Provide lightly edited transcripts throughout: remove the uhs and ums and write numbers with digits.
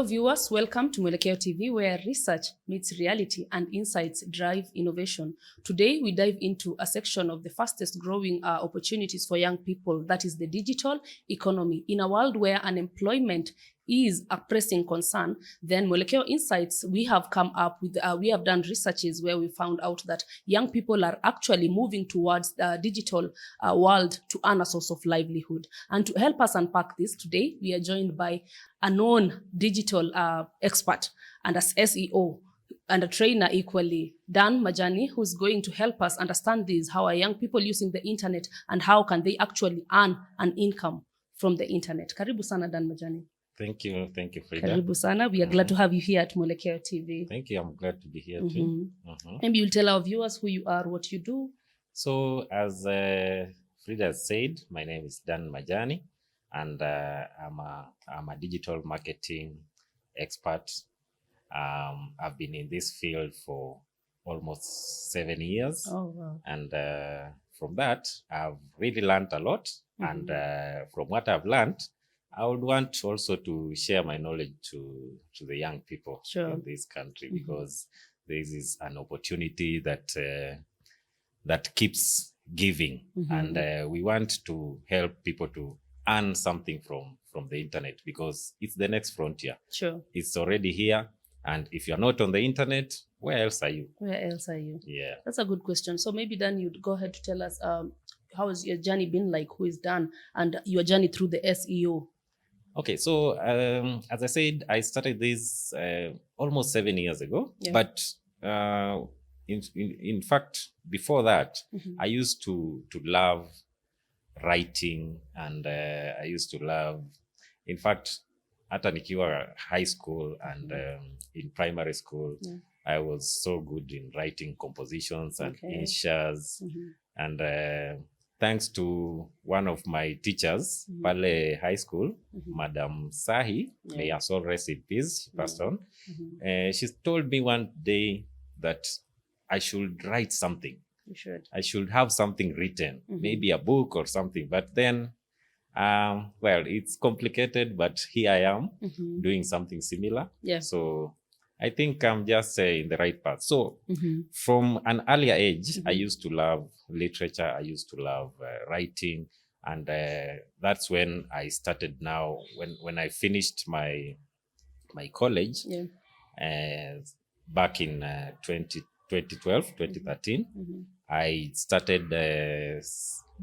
viewers, welcome to Mwelekeo TV, where research meets reality and insights drive innovation. Today, we dive into a section of the fastest growing opportunities for young people, that is the digital economy. In a world where unemployment is a pressing concern, then Mwelekeo Insights, we have come up with, we have done researches where we found out that young people are actually moving towards the digital world to earn a source of livelihood. And to help us unpack this today, we are joined by a known digital expert and as SEO and a trainer equally, Dan Majani, who's going to help us understand this, how are young people using the internet and how can they actually earn an income from the internet. Karibu sana, Dan Majani. Thank you, Frida. Karibu sana. We are glad to have you here at Mwelekeo TV. Thank you, I'm glad to be here too. Maybe you'll tell our viewers who you are, what you do. So, as Frida said, my name is Dan Majani, and I'm a digital marketing expert. I've been in this field for almost 7 years. Oh, wow. And from that, I've really learned a lot. And from what I've learned, I would want also to share my knowledge to the young people in this country, because this is an opportunity that keeps giving, and we want to help people to earn something from the internet, because it's the next frontier. Sure. It's already here, and if you're not on the internet, where else are you? Where else are you? Yeah, that's a good question. So maybe Dan, you'd go ahead to tell us how has your journey been like? Who is Dan, and your journey through the SEO? Okay, so as I said, I started this almost 7 years ago. Yeah. But in fact, before that, I used to love writing, and I used to love, in fact, hata nikiwa high school and in primary school, I was so good in writing compositions and insha's, and thanks to one of my teachers, pale high school, Madam Sahi, may her soul rest in peace, she passed on. She told me one day that I should write something. You should. I should have something written, maybe a book or something. But then, well, it's complicated, but here I am doing something similar. Yeah. So I think I'm just in the right path. So from an earlier age, I used to love literature. I used to love writing. And that's when I started now, when I finished my college back in 2013, I started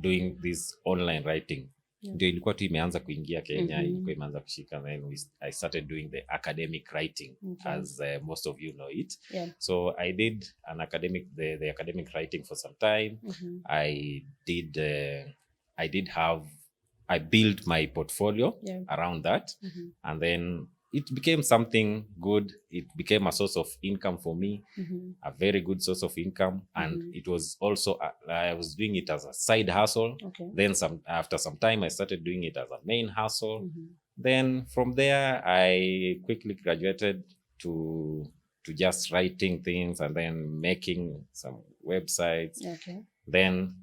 doing this online writing. Ndio ilikuwa tu imeanza kuingia Kenya, ilikuwa imeanza kushika, then I started doing the academic writing, as most of you know it. So I did the academic writing for some time. I built my portfolio around that, and then it became something good. It became a source of income for me, a very good source of income. And it was also, I was doing it as a side hustle. Then after some time, I started doing it as a main hustle. Then from there, I quickly graduated to just writing things and then making some websites. Then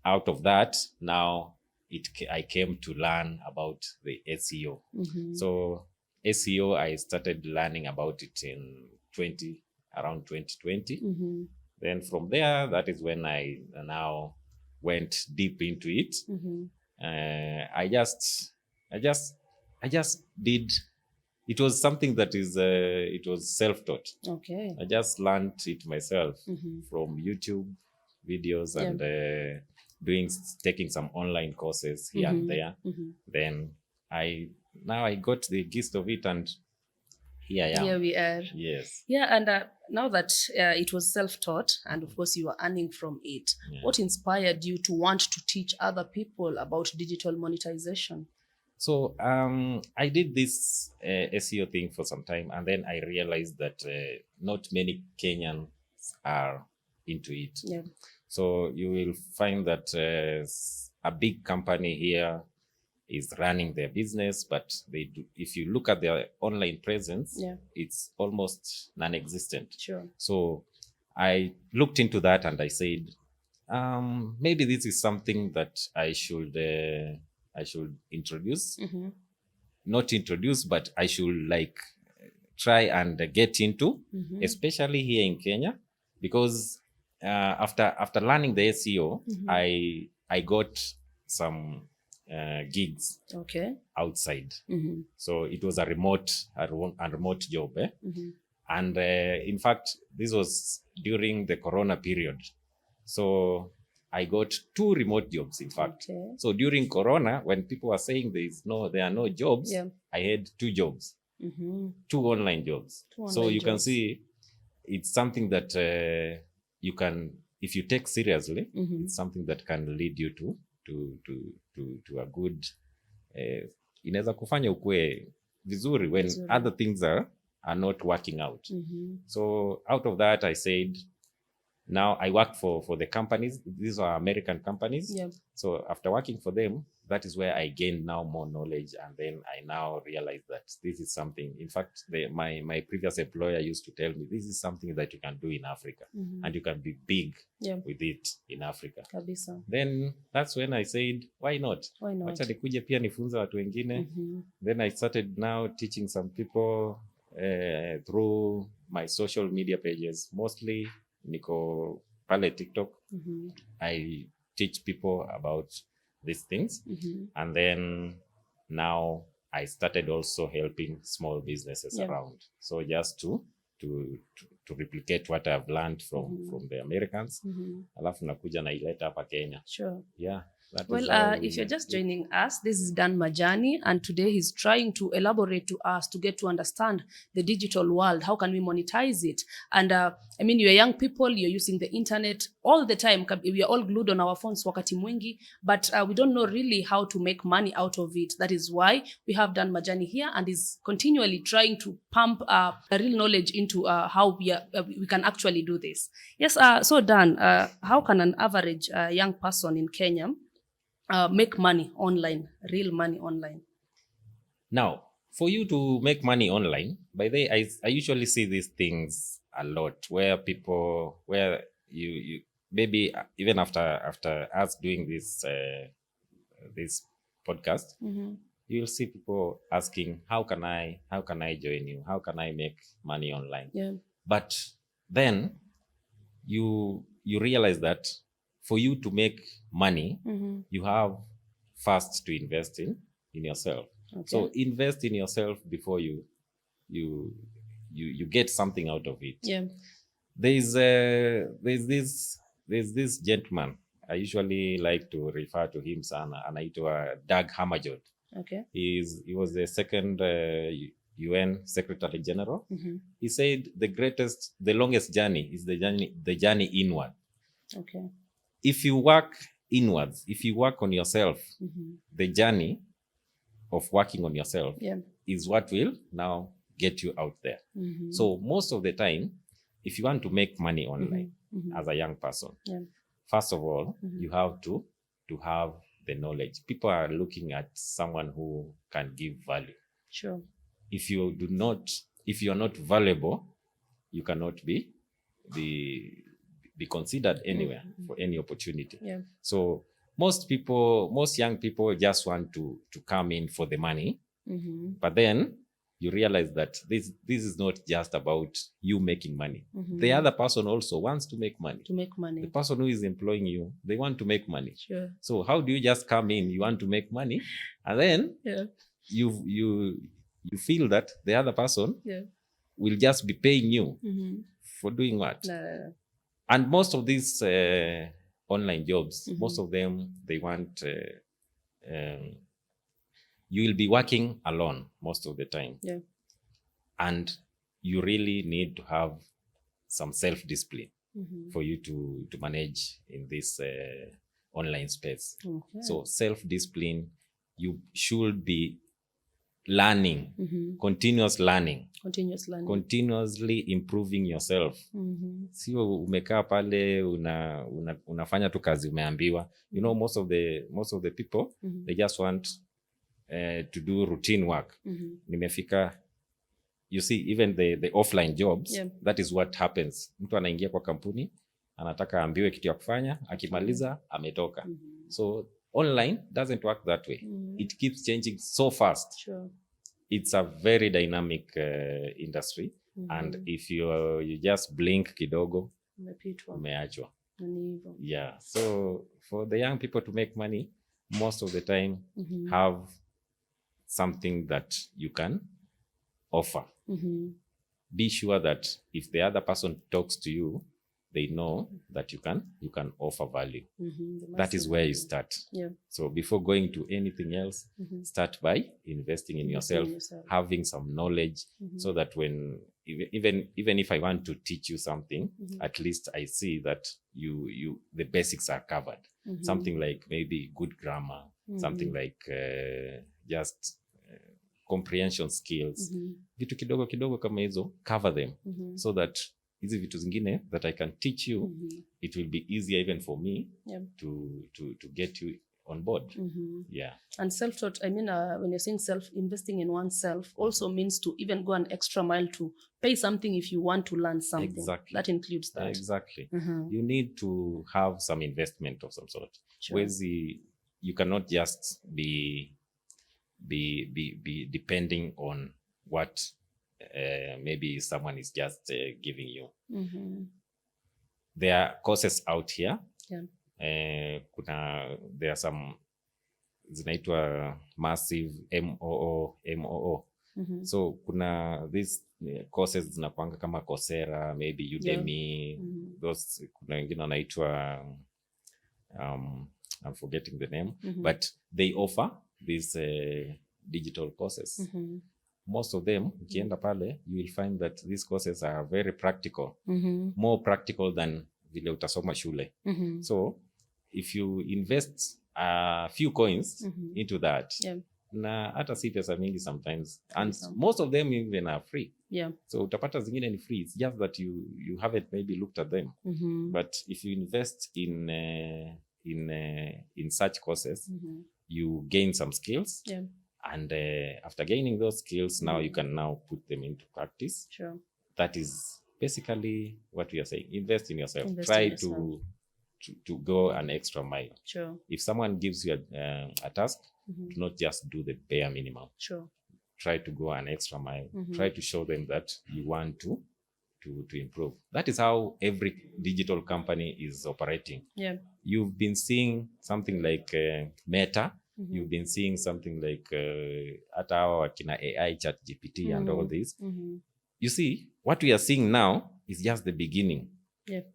out of that, now I came to learn about the SEO. So SEO, I started learning about it in around 2020. Then from there, that is when I now went deep into it. I just did. It was something that it was self-taught. I just learned it myself from YouTube videos and taking some online courses here and there. Then now I got the gist of it, and here I am. Here we are. Yes. Yeah, and now that it was self-taught, and of course you were earning from it, what inspired you to want to teach other people about digital monetization? So I did this SEO thing for some time, and then I realized that not many Kenyans are into it. So you will find that a big company here is running their business, but if you look at their online presence, it's almost non-existent. So I looked into that, and I said, maybe this is something that I should introduce. Not introduce, but I should try and get into, especially here in Kenya, because after learning the SEO, I got some gigs outside. So it was a remote job. And in fact, this was during the Corona period. So I got 2 remote jobs, in fact. So during Corona, when people were saying there are no jobs, I had 2 jobs, 2 online jobs. So you can see it's something that you can, if you take seriously, it's something that can lead you to a good, inaweza kufanya ukue vizuri when other things are not working out. So out of that, I said, now I work for the companies. These are American companies. So after working for them, that is where I gained now more knowledge. And then I now realized that this is something, in fact, my previous employer used to tell me, this is something that you can do in Africa and you can be big with it in Africa. Then that's when I said, why not? Wacha nikuje pia nifunze watu wengine. Then I started now teaching some people through my social media pages, mostly niko pale TikTok. I teach people about these things. And then now I started also helping small businesses around. So just to replicate what I've learned from the Americans. Alafu nakuja naileta hapa Kenya. Yeah. Well, if you're just joining us, this is Dan Majani, and today he's trying to elaborate to us to get to understand the digital world. How can we monetize it? And I mean, you're young people, you're using the internet all the time. We are all glued on our phones wakati mwingi, but we don't know really how to make money out of it. That is why we have Dan Majani here, and is continually trying to pump real knowledge into how we can actually do this. Yes, so Dan, how can an average young person in Kenya make money online, real money online? Now, for you to make money online, by the way, I usually see these things a lot where you maybe even after us doing this podcast, you'll see people asking, how can I join you? How can I make money online? But then you realize that for you to make money, you have first to invest in yourself. So invest in yourself before you get something out of it. There's this gentleman, I usually like to refer to him sana, anaitwa Doug Hammarskjöld. He was the second UN Secretary General. He said the longest journey is the journey inward. If you work inwards, if you work on yourself, the journey of working on yourself is what will now get you out there. So most of the time, if you want to make money online as a young person, first of all, you have to have the knowledge. People are looking at someone who can give value. If you're not valuable, you cannot be considered anywhere for any opportunity. So most young people just want to come in for the money, but then you realize that this is not just about you making money. The other person also wants to make money. The person who is employing you, they want to make money. So how do you just come in, you want to make money, and then you feel that the other person will just be paying you for doing what? And most of these online jobs, most of them, they want, you will be working alone most of the time. And you really need to have some self-discipline for you to manage in this online space. So self-discipline, you should be learning, continuously improving yourself. Sio umekaa pale unafanya tu kazi umeambiwa. You know, most of the people, they just want to do routine work. Nimefika, you see, even the offline jobs, that is what happens. Mtu anaingia kwa kampuni, anataka ambiwe kitu ya kufanya, akimaliza ametoka. So online doesn't work that way. It keeps changing so fast. it's a very dynamic industry. And if you just blink kidogo, umeachwa. Yeah, so for the young people to make money, most of the time have something that you can offer. Be sure that if the other person talks to you, they know that you can offer value. That is where you start. So before going to anything else, start by investing in yourself, having some knowledge, so that when even if I want to teach you something, at least I see that you the basics are covered. Something like maybe good grammar, something like just comprehension skills, vitu kidogo kidogo kama hizo, cover them, so that hizi vitu zingine that I can teach you, it will be easier even for me to get you on board. Yeah. And self-taught, I mean, when you're saying investing in oneself also means to even go an extra mile to pay something if you want to learn something. Exactly. That includes that. Exactly. You need to have some investment of some sort. Sure. You cannot just be depending on what maybe someone is just giving you. There are courses out here. There are some zinaitwa massive MOO. So kuna these courses zinapanga kama Coursera, maybe Udemy, those kuna wengine wanaitwa I'm forgetting the name, but they offer these digital courses. Most of them, ukienda pale, you will find that these courses are very practical, more practical than vile utasoma shule. So if you invest a few coins into that, na hata si pesa mingi sometimes, and most of them even are free. So utapata zingine ni free. It's just that you haven't maybe looked at them. But if you invest in such courses, you gain some skills. And after gaining those skills, now you can now put them into practice. Sure. That is basically what we are saying. Invest in yourself. Try to go an extra mile. Sure. If someone gives you a task, do not just do the bare minimum. Sure. Try to go an extra mile. Try to show them that you want to improve. That is how every digital company is operating. You've been seeing something like Meta. You've been seeing something like hata hawa wakina AI, ChatGPT and all this. You see, what we are seeing now is just the beginning.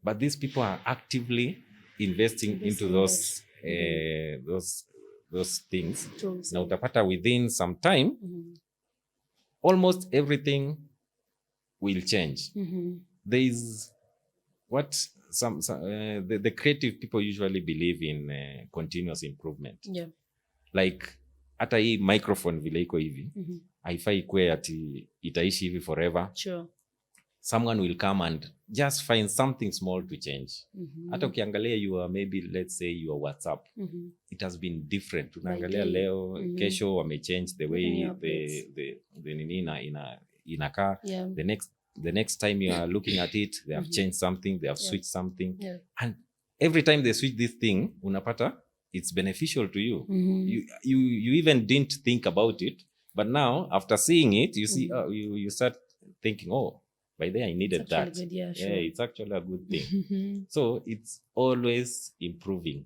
But these people are actively investing into those things. Na utapata within some time, almost everything will change. There is what the creative people usually believe in continuous improvement. Like hata hii microphone vile iko hivi, haifai kuwe ati itaishi hivi forever. Someone will come and just find something small to change. Hata ukiangalia your maybe let's say your WhatsApp, it has been different. Unaangalia leo, kesho wamechange the way the nini inakaa. The next time you are looking at it, they have changed something, they have switched something. And every time they switch this thing, unapata it's beneficial to you. You even didn't think about it, but now after seeing it, you see, you start thinking, oh, by then I needed that. Good, yeah, sure. It's actually a good thing. So it's always improving.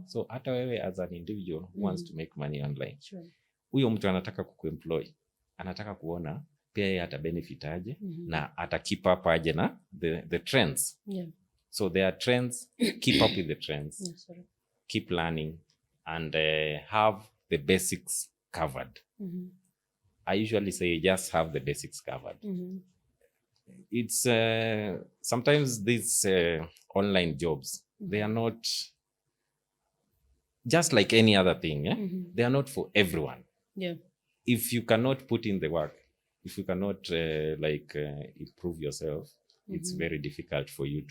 So hata wewe as an individual who wants to make money online, huyo mtu anataka kukuemploy, anataka kuona pia yeye ata benefit aje na ata keep up aje na the trends. So there are trends, keep up with the trends. Keep learning and have the basics covered. I usually say just have the basics covered. It's sometimes these online jobs, they are not just like any other thing. They are not for everyone. If you cannot put in the work, if you cannot improve yourself, it's very difficult for you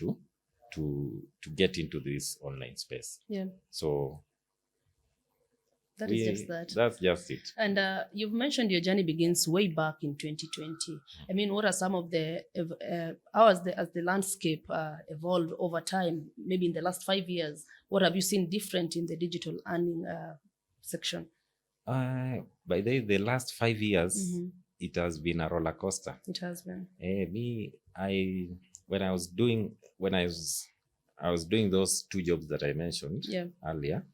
to get into this online space. So that is just that. That's just it. And you've mentioned your journey begins way back in 2020. I mean, what are some of the how has the landscape evolved over time? Maybe in the last 5 years, what have you seen different in the digital earning section? By the last 5 years, it has been a roller coaster. It has been. When I was doing those 2 jobs that I mentioned earlier,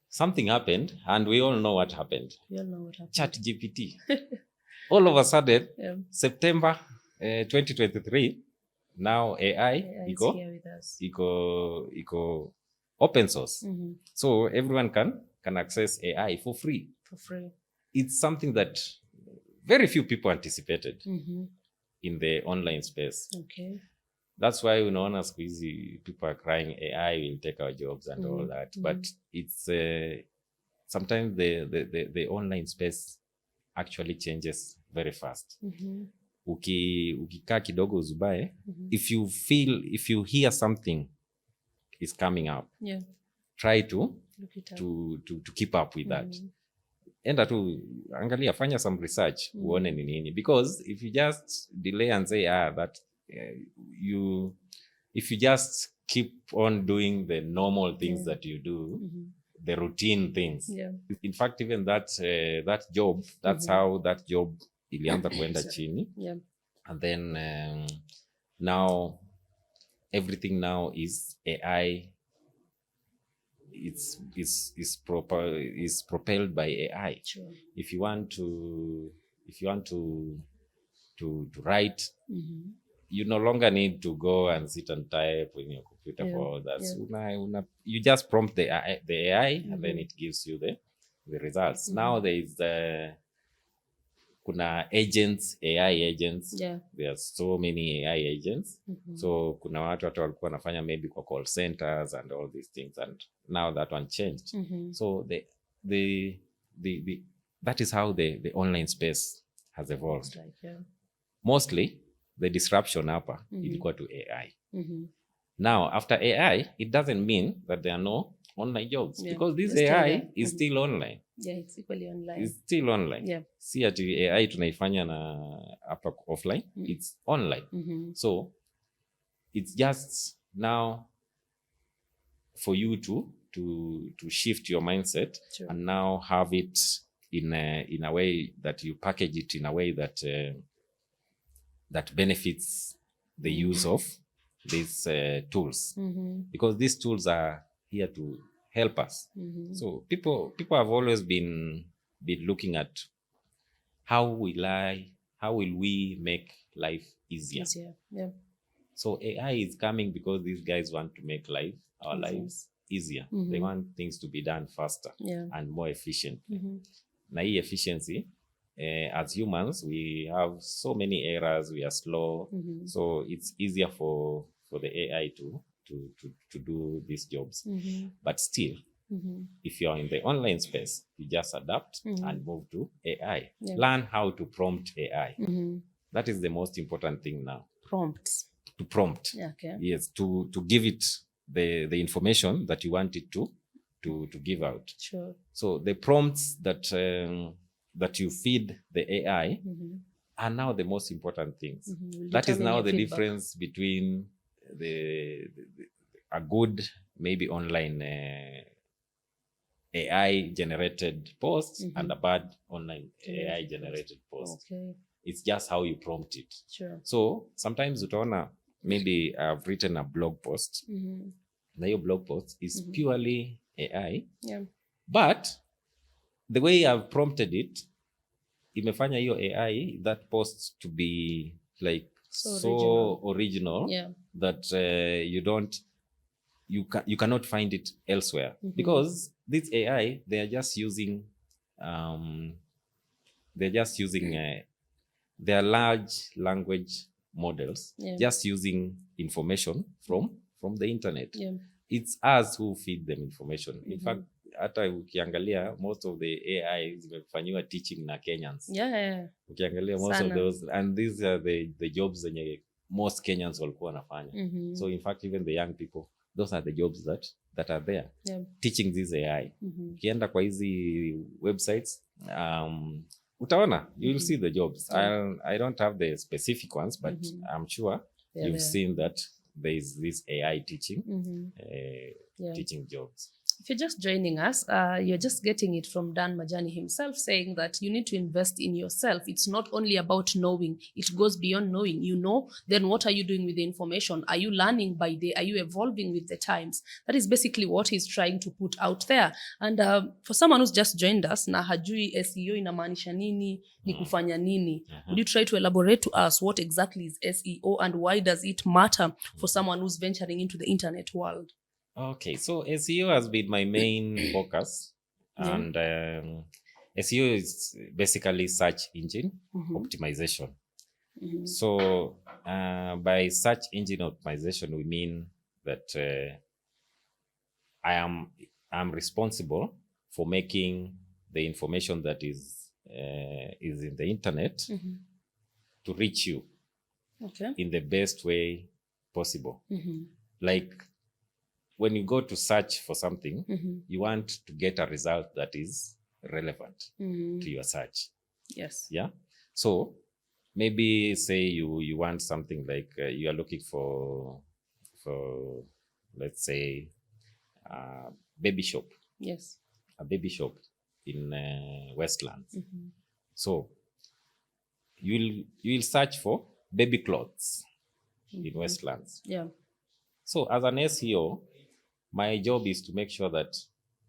something happened, and we all know what happened. ChatGPT. All of a sudden, September 2023, now AI iko open source. So everyone can access AI for free. It's something that very few people anticipated in the online space. Okay. That's why unaona siku hizi people are crying AI will take our jobs and all that. But it's sometimes the online space actually changes very fast. Ukikaa kidogo uzubae, if you hear something is coming up, try to keep up with that. Enda tu angalia, fanya some research, uone ni nini, because if you just delay and say if you just keep on doing the normal things that you do, the routine things, in fact, even that job, that's how that job ilianza kuenda chini, and then now everything now is AI. Is propelled by AI. Sure. If you want to write, you no longer need to go and sit and type in your computer for all that. You just prompt the AI and then it gives you the results. Now there is kuna agents, AI agents. There are so many AI agents. So kuna watu walikuwa wanafanya maybe kwa call centers and all these things, and now that one changed. So that is how the online space has evolved. Mostly the disruption hapa ilikuwa to AI. Now after AI, it doesn't mean that there are no online jobs, because this AI is still online. It's equally online. It's still online. Si ati AI tunaifanya na hapa offline. It's online. So it's just now for you to shift your mindset and now have it in a way that you package it in a way that that benefits the use of these tools, because these tools are here to help us. So people have always been looking at how will we make life easier. So AI is coming because these guys want to make our lives easier. They want things to be done faster and more efficient. Na hii efficiency, as humans, we have so many errors, we are slow, so it's easier for the AI to do these jobs. But still, if you're in the online space, you just adapt and move to AI. Learn how to prompt AI. That is the most important thing now. To prompt. Yes, to give it the information that you want it to give out. So the prompts that you feed the AI are now the most important things. That is now the difference between a good maybe online AI generated post and a bad online AI generated post. It's just how you prompt it. So sometimes utaona maybe I've written a blog post. Na your blog post is purely AI. But the way I've prompted it, imefanya hiyo AI that post to be like so original that you cannot find it elsewhere, because this AI, they are just using their large language models, just using information from the internet. It's us who feed them information. In fact, hata ukiangalia most of the AI zimefanyiwa teaching na Kenyans. Ukiangalia most of those, and these are the jobs zenye most Kenyans walikuwa wanafanya. So in fact, even the young people, those are the jobs that are there teaching this AI. Ukienda kwa hizi websites, utaona, you will see the jobs. I don't have the specific ones, but I'm sure you've seen that there is this AI teaching teaching jobs. If you're just joining us, you're just getting it from Dan Majani himself, saying that you need to invest in yourself. It's not only about knowing, it goes beyond knowing. You know, then what are you doing with the information? Are you learning by day? Are you evolving with the times? That is basically what he's trying to put out there. And for someone who's just joined us, na hajui SEO inamaanisha nini, ni kufanya nini, would you try to elaborate to us what exactly is SEO and why does it matter for someone who's venturing into the internet world? Okay, so SEO has been my main focus, and SEO is basically search engine optimization. So by search engine optimization, we mean that I'm responsible for making the information that is in the internet to reach you in the best way possible. Like, when you go to search for something, you want to get a result that is relevant to your search. Yes. Yeah. So maybe say you want something like you are looking for let's say baby shop. Yes. A baby shop in Westlands. So you will search for baby clothes in Westlands. Yeah. So as an SEO, my job is to make sure that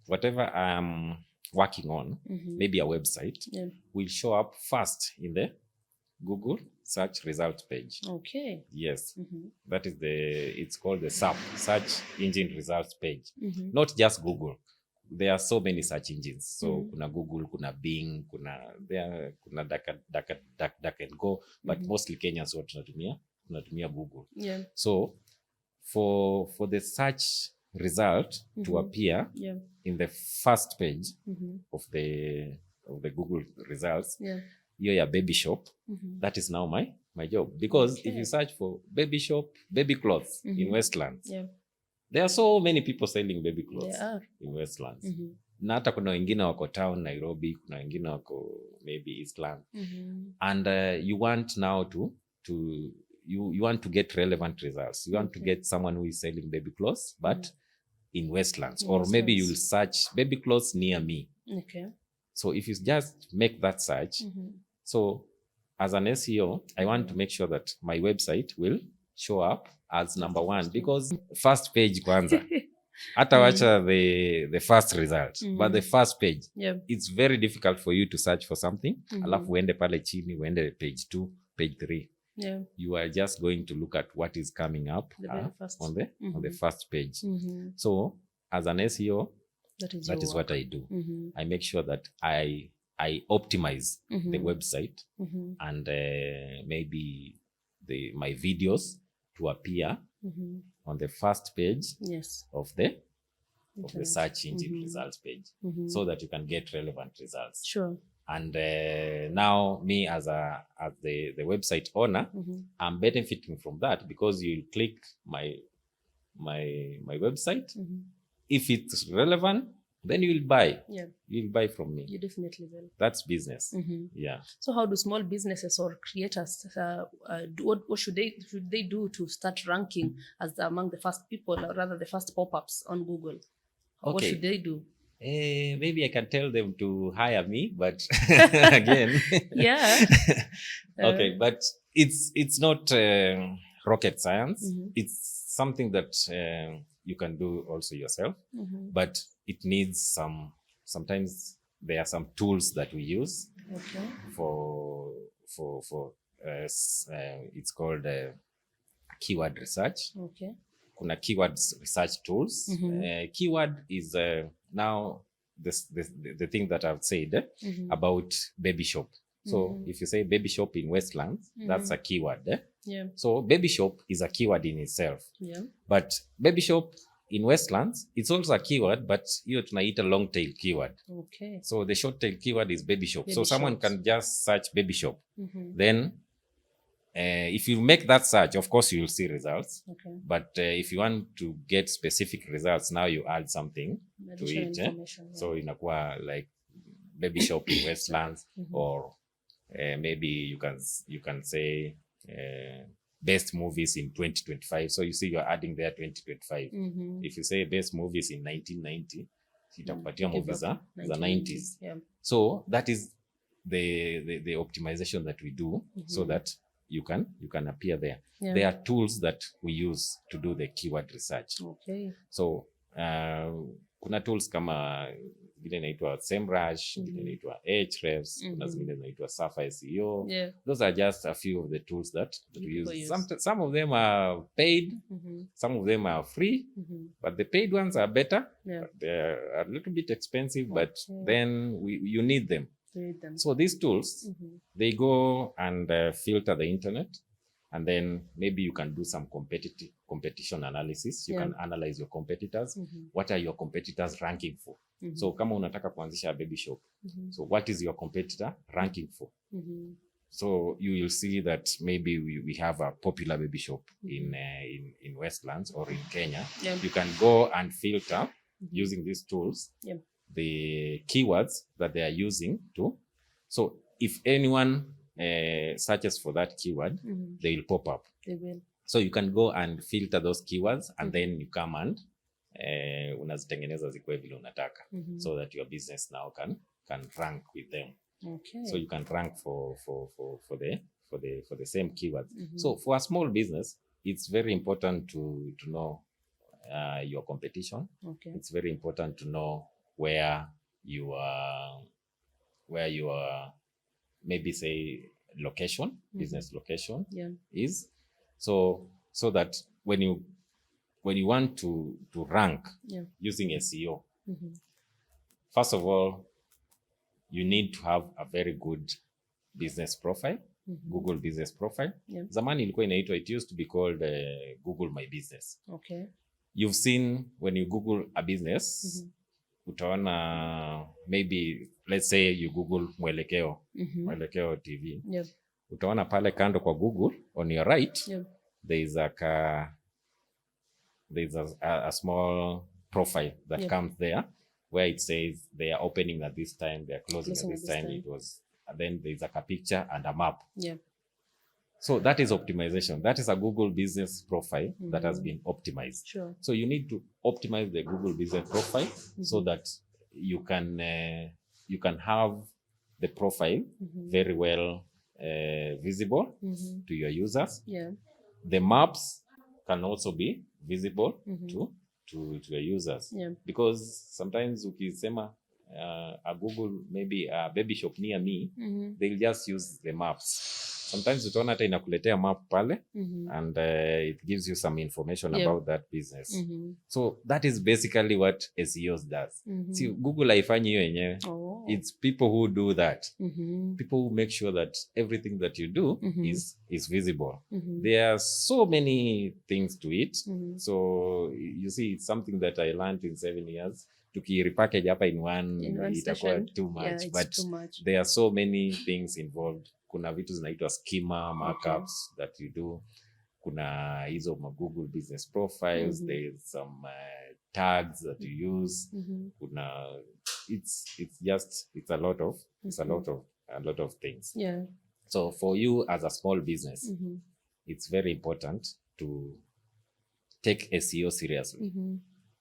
whatever I'm working on, maybe a website, will show up first in the Google search result page. Okay. Yes. That is it's called the SERP, search engine results page. Not just Google. There are so many search engines. So kuna Google, kuna Bing, kuna Duck and Go, but mostly Kenyans what tunatumia Google. Yeah. So for the search result to appear in the first page of the Google results, your baby shop, that is now my job. Because if you search for baby shop, baby clothes in Westlands, there are so many people selling baby clothes in Westlands. Na hata kuna wengine wako town Nairobi, kuna wengine wako maybe Eastland. And you want now you want to get relevant results. You want to get someone who is selling baby clothes, but in Westlands. Or maybe you'll search baby clothes near me. Okay. So if you just make that search, so as an SEO, I want to make sure that my website will show up as number one, because first page kwanza. Hata wacha the first result, but the first page, it's very difficult for you to search for something. Alafu uende pale chini, uende page 2, page 3. You are just going to look at what is coming up on the first page. So as an SEO, that is what I do. I make sure that I optimize the website and maybe my videos to appear on the first page of the search engine results page, so that you can get relevant results. Sure. And now me as the website owner, I'm benefiting from that, because you'll click my website. If it's relevant, then you will buy. You'll buy from me. You definitely will. That's business. Yeah. So how do small businesses or creators what should they do to start ranking as among the first people, or rather the first pop-ups on Google? What should they do? Maybe I can tell them to hire me, but again, okay, but it's not rocket science. It's something that you can do also yourself, but it needs sometimes there are some tools that we use for it's called keyword research. Kuna keywords research tools. Keyword is now the thing that I've said about baby shop. So if you say baby shop in Westlands, that's a keyword. So baby shop is a keyword in itself. But baby shop in Westlands, it's also a keyword, but you tunaita long tail keyword. So the short tail keyword is baby shop. So someone can just search baby shop. Then if you make that search, of course you will see results. But if you want to get specific results, now you add something to it. So inakuwa like baby shop in Westlands, or maybe you can say best movies in 2025. So you see you're adding there 2025. If you say best movies in 1990, itakupatia movie za 90s. Yeah. So that is the optimization that we do so that you can appear there. Yeah. There are tools that we use to do the keyword research. Okay. So kuna tools kama zingine inaitwa SEMrush, zingine inaitwa Ahrefs, kuna zingine inaitwa Safa SEO. Yeah. Those are just a few of the tools that we use. use. Some of them are paid, some of them are free, but the paid ones are better. Yeah. But they're a little bit expensive, but then you need them. So these tools, they go and filter the internet, and then maybe you can do some competition analysis. You can analyze your competitors. What are your competitors ranking for? So kama unataka kuanzisha a baby shop, so what is your competitor ranking for? So you will see that maybe we have a popular baby shop in Westlands or in Kenya. You can go and filter using these tools the keywords that they are using to. So if anyone searches for that keyword, they will pop up. They will. So you can go and filter those keywords, and then you come and unazitengeneza zikuwe vile unataka, so that your business now can rank with them. Okay. So you can rank for the same keywords. So for a small business, it's very important to know your competition. Okay. It's very important to know where you are, maybe say location, business location is, so that when you want to rank using SEO, first of all, you need to have a very good business profile, Google business profile. Zamani ilikuwa inaitwa, it used to be called Google My Business. Okay. You've seen when you Google a business, utaona, maybe let's say you Google Mwelekeo TV. Utaona pale kando kwa Google on your right, there is a small profile that comes there, where it says they are opening at this time, they are closing at this time. It was, and then there's a picture and a map. So that is optimization. That is a Google business profile that has been optimized. Sure. So you need to optimize the Google business profile so that you can have the profile very well visible to your users. The maps can also be visible to your users. Because sometimes ukisema a Google, maybe a baby shop near me, they'll just use the maps. Sometimes utaona hata inakuletea map pale, and it gives you some information about that business. So that is basically what SEO does. See, Google haifanyi hiyo yenyewe. It's people who do that. People who make sure that everything that you do is visible. There are so many things to it. So you see, it's something that I learned in 7 years. Tukirepackage hapa in one itakuwa too much, but too much. There are so many things involved. Kuna vitu zinaitwa schema markups that you do. Kuna hizo Google business profiles. There's some tags that you use. Kuna it's a lot of things. So for you as a small business, it's very important to take SEO seriously.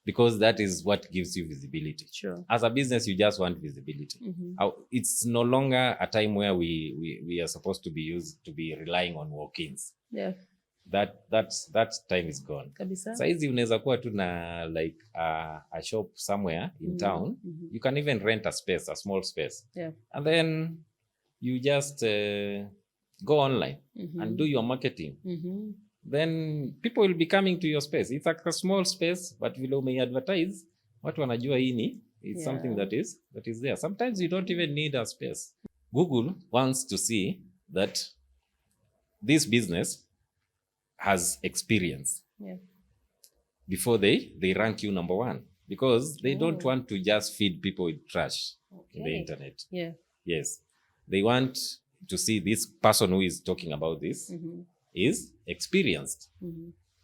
Because that is what gives you visibility. Sure. As a business, you just want visibility. It's no longer a time where we are supposed to be relying on walk-ins. That time is gone. Saizi unaweza kuwa tu na like a shop somewhere in town. You can even rent a small space. And then you just go online and do your marketing. Then people will be coming to your space. It's like a small space, but vile umeadvertise, watu wanajua hii it's something that is there. Sometimes you don't even need a space. Google wants to see that this business has experience before they rank you number one, because they don't want to just feed people with trash in the internet. Yes, they want to see this person who is talking about this is experienced.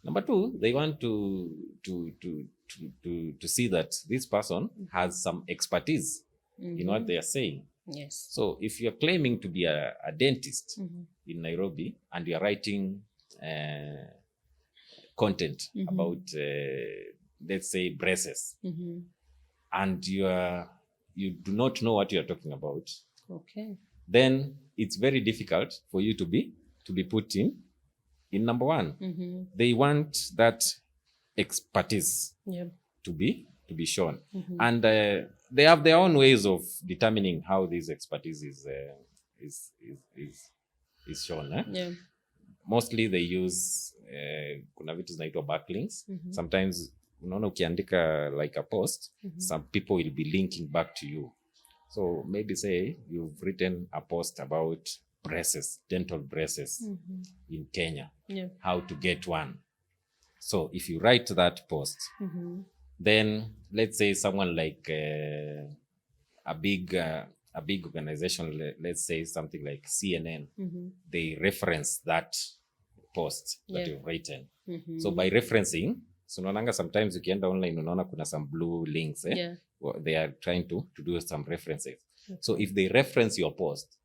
Number two, they want to see that this person has some expertise in what they are saying. So if you're claiming to be a dentist in Nairobi and you're writing content about let's say braces, and you do not know what you're talking about, Okay. then it's very difficult for you to be put in number one. They want that expertise to be shown, and they have their own ways of determining how this expertise is shown. Mostly they use kuna vitu zinaitwa backlinks. Sometimes unaona ukiandika like a post, some people will be linking back to you. So maybe say you've written a post about braces, dental braces in Kenya, how to get one. So if you write that post, then let's say someone like a big organization, let's say something like CNN, they reference that post that you've written. So by referencing, so unaonanga sometimes ukienda online unaona kuna some blue links, they are trying to do some references. So if they reference your post,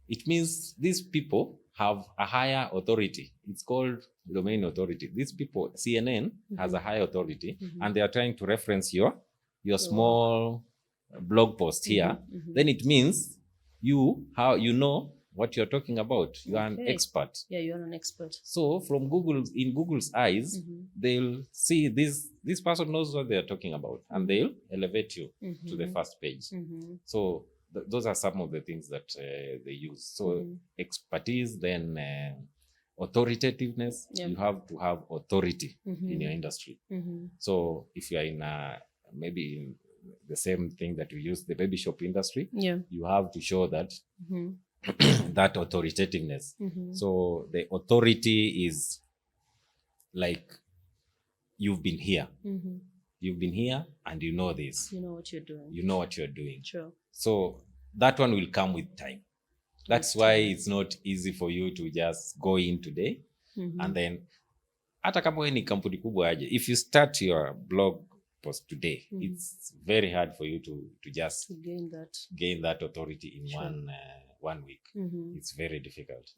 it means these people have a higher authority. It's called domain authority. These people, CNN has a high authority, and they are trying to reference your small blog post here. Then it means you know what you're talking about. You are an expert. Yeah, you are an expert. So from in Google's eyes, they'll see this person knows what they're talking about, and they'll elevate you to the first page. So those are some of the things that they use. So expertise, then authoritativeness. You have to have authority in your industry. So if you are in maybe in the same thing that we use, the baby shop industry, you have to show that that authoritativeness. So the authority is like, you've been here. You've been here and you know this. You know what you're doing. You know what you're doing. Sure. So that one will come with time. That's why it's not easy for you to just go in today and then, hata kama wewe ni kampuni kubwa aje, if you start your blog post today, it's very hard for you to just gain that authority in one week. It's very difficult.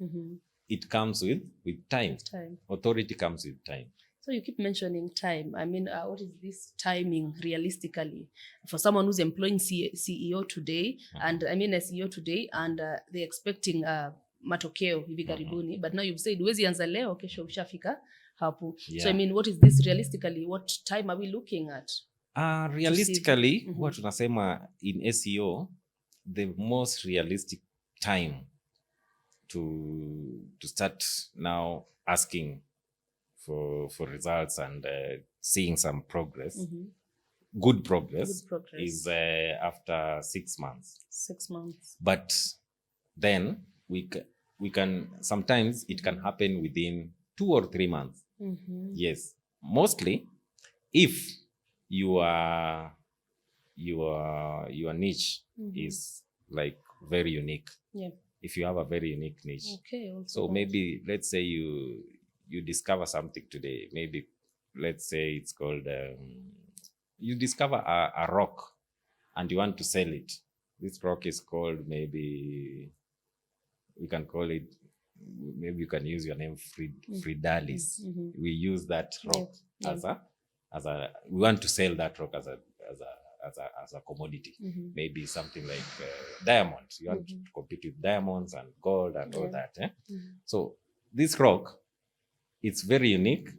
It comes with time. Authority comes with time. So you keep mentioning time. I mean, what is this timing realistically for someone who's employing CEO today, and I mean a CEO today, and they're expecting matokeo hivi karibuni, but now you've said huwezi anza leo, kesho ushafika hapo. So I mean, what is this realistically? What time are we looking at? Realistically, what tunasema in SEO, the most realistic time to start now asking for results and seeing some progress, good progress is after 6 months. 6 months. But then we can sometimes it can happen within 2 or 3 months. Yes, mostly if your niche is like very unique. If you have a very unique niche. So maybe let's say you discover something today. Maybe let's say it's called you discover a rock and you want to sell it. This rock is called, maybe we can call it, maybe you can use your name, Fridalis. We use that rock as a we want to sell that rock as a commodity. Maybe something like diamonds. You want to compete with diamonds and gold and all that. So this rock, it's very unique.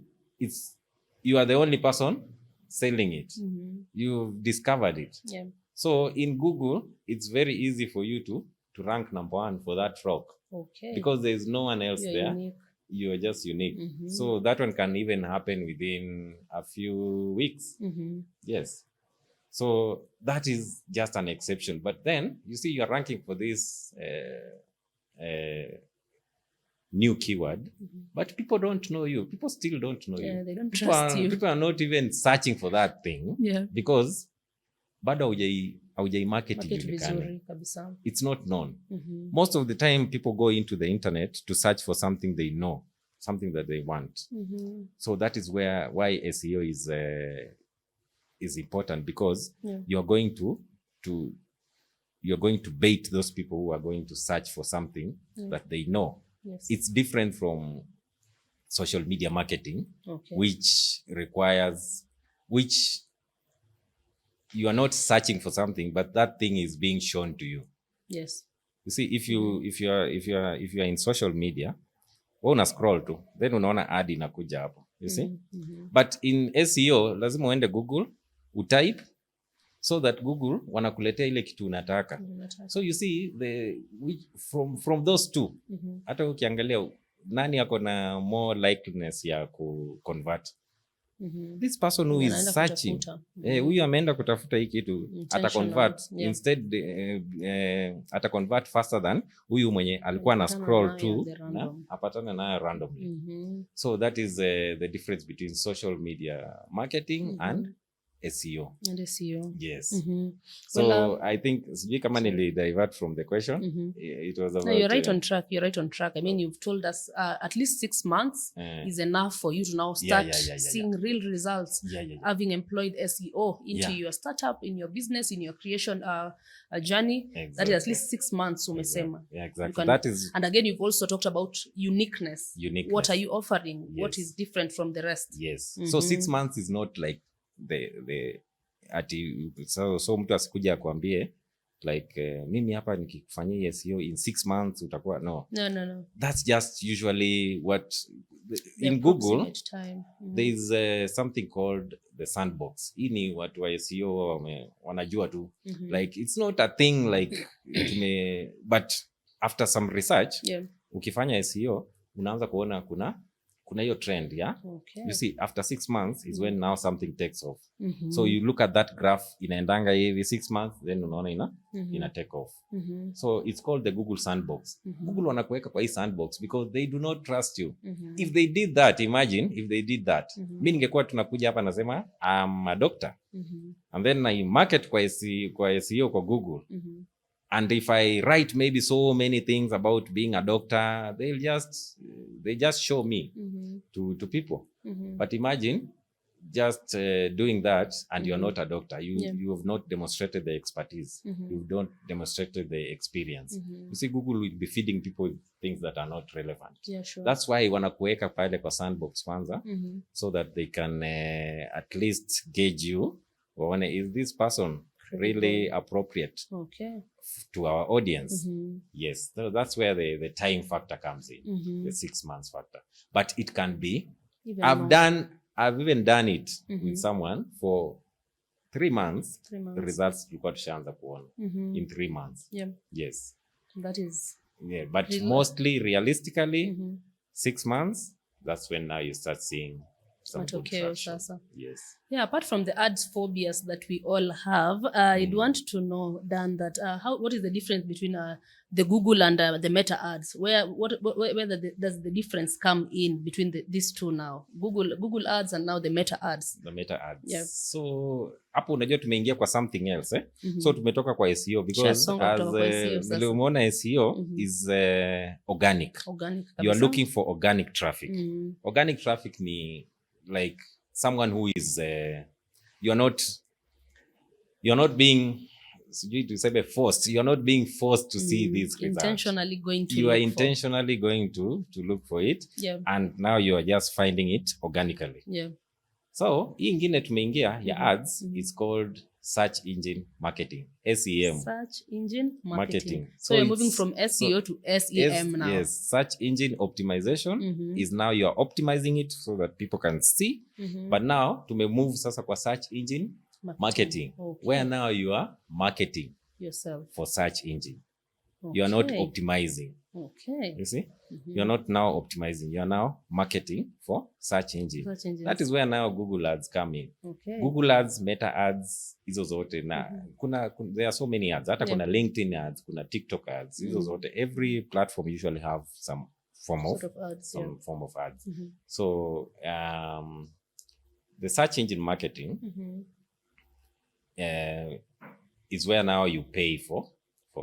You are the only person selling it. You've discovered it. So in Google, it's very easy for you to rank number 1 for that rock. Because there's no one else there. Unique. You are just unique. So that one can even happen within a few weeks. Yes. So that is just an exception. But then you see you're ranking for this new keyword, but people don't know you. People still don't know you. They don't trust you. People are not even searching for that thing because bado haujai market ijulikane. It's not known. Most of the time people go into the internet to search for something they know, something that they want. So that is why SEO is important, because you're going to bait those people who are going to search for something that they know. It's different from social media marketing, which you are not searching for something, but that thing is being shown to you. Yes. You see, if you are in social media, una scroll tu, then unaona ad inakuja hapo. You see? But in SEO, lazima uende Google, utype, so that Google wanakuletea ile kitu unataka. So you see, from those two, hata ukiangalia nani ako na more likeliness ya ku-convert. This person who is searching, huyu ameenda kutafuta hii kitu, ata-convert. Instead, ata-convert faster than huyu mwenye alikuwa na scroll tu na apatane nayo randomly. So that is the difference between social media marketing and SEO. And SEO. Yes. So I think sijui kama nili divert from the question. It was about, no, you're right on track. You're right on track. I mean, you've told us at least 6 months is enough for you to now start seeing real results, having employed SEO into your startup, in your business, in your creation journey. Exactly. That is at least 6 months, umesema. Yeah, exactly. That is, and again, you've also talked about uniqueness. What are you offering? Yes. What is different from the rest? Yes. So 6 months is not like the ati so mtu asikuja akwambie like mimi hapa nikikufanyia SEO in 6 months utakuwa no. That's just usually what in Google there is something called the sandbox. Hii ni watu wa SEO wanajua tu like it's not a thing like but after some research ukifanya SEO unaanza kuona kuna hiyo trend, you see after 6 months is when now something takes off. So you look at that graph inaendanga hivi 6 months then unaona ina take off. So it's called the Google sandbox. Google wanakuweka kwa hii sandbox because they do not trust you. If they did that, imagine if they did that, mimi ningekuwa tunakuja hapa nasema I'm a doctor and then I market kwa SEO kwa Google. And if I write maybe so many things about being a doctor, they just show me to people. But imagine just doing that and you're not a doctor. You have not demonstrated the expertise. You've not demonstrated the experience. You see, Google will be feeding people things that are not relevant. Yeah, sure. That's why wanakuweka pale kwa sandbox kwanza, so that they can at least gauge you. Is this person really appropriate to our audience? Yes, so that's where the time factor comes in, the 6 months factor. But it can be I've even done it with someone for 3 months. The results tulikuwa tushaanza kuona in 3 months. Yes, that is but mostly realistically 6 months, that's when now you start seeing some good traction. Yes. Yeah, apart from the ads phobias that we all have, I'd want to know, Dan, that what is the difference between the Google and the Meta ads? Where does the difference come in between these two now? Google ads and now the Meta ads. The Meta ads. Yeah. So hapo unajua tumeingia kwa something else, So tumetoka kwa SEO because as umeona SEO is organic. You are looking for organic traffic. Organic traffic ni like someone who is you're not being forced. You're not being forced to see these results. Intentionally going to you are intentionally going to look for it, and now you are just finding it organically. So hii ingine tumeingia ya ads is called search engine marketing, SEM. Search engine marketing. So you're moving from SEO to SEM now. Yes, search engine optimization is now you are optimizing it so that people can see. But now tumemove sasa kwa search engine marketing. Where now you are marketing yourself for search engine. You are not optimizing. You see? You're not now optimizing. You're now marketing for search engine. That is where now Google ads come in. Google ads, Meta ads, hizo zote na there are so many ads. Hata kuna LinkedIn ads, kuna TikTok ads, hizo zote. Every platform usually have some form of ads. So the search engine marketing is where now you pay for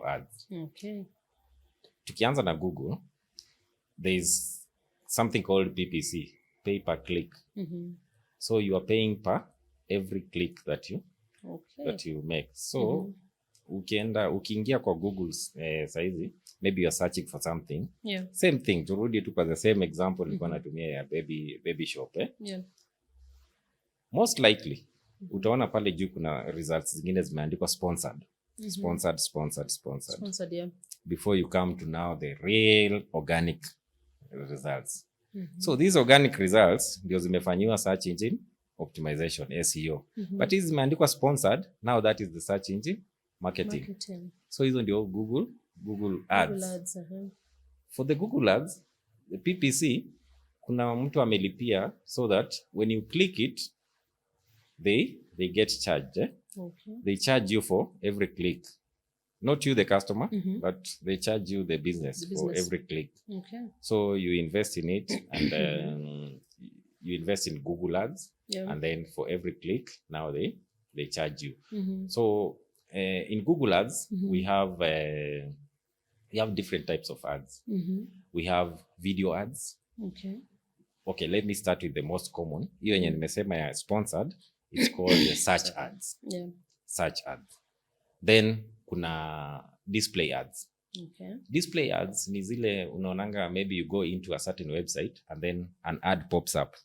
ads. Tukianza na Google, there is something called PPC, pay per click. So you are paying per every click that you make. So ukiingia kwa Google saizi, maybe you are searching for something. Same thing, turudi tu kwa the same example nilikuwa natumia ya baby shop. Most likely utaona pale juu kuna results zingine zimeandikwa sponsored. Sponsored, yeah. Before you come to now the real organic results. So these organic results ndio zimefanyiwa search engine optimization, SEO. But hizi zimeandikwa sponsored, now that is the search engine marketing. So hizo ndio Google Ads. For the Google Ads, the PPC, kuna mtu amelipia so that when you click it, they get charged. Okay. They charge you for every click. Not you, the customer, but they charge you, the business, for every click. Okay. So you invest in it, and you invest in Google Ads, and then for every click, now they charge you. So in Google Ads, we have different types of ads. We have video ads. Okay, let me start with the most common. Hiyo yenye nimesema ya sponsored, it's called the search ads. Search ads. Then kuna display ads. Display ads ni zile unaonanga, maybe you go into a certain website and then an ad pops up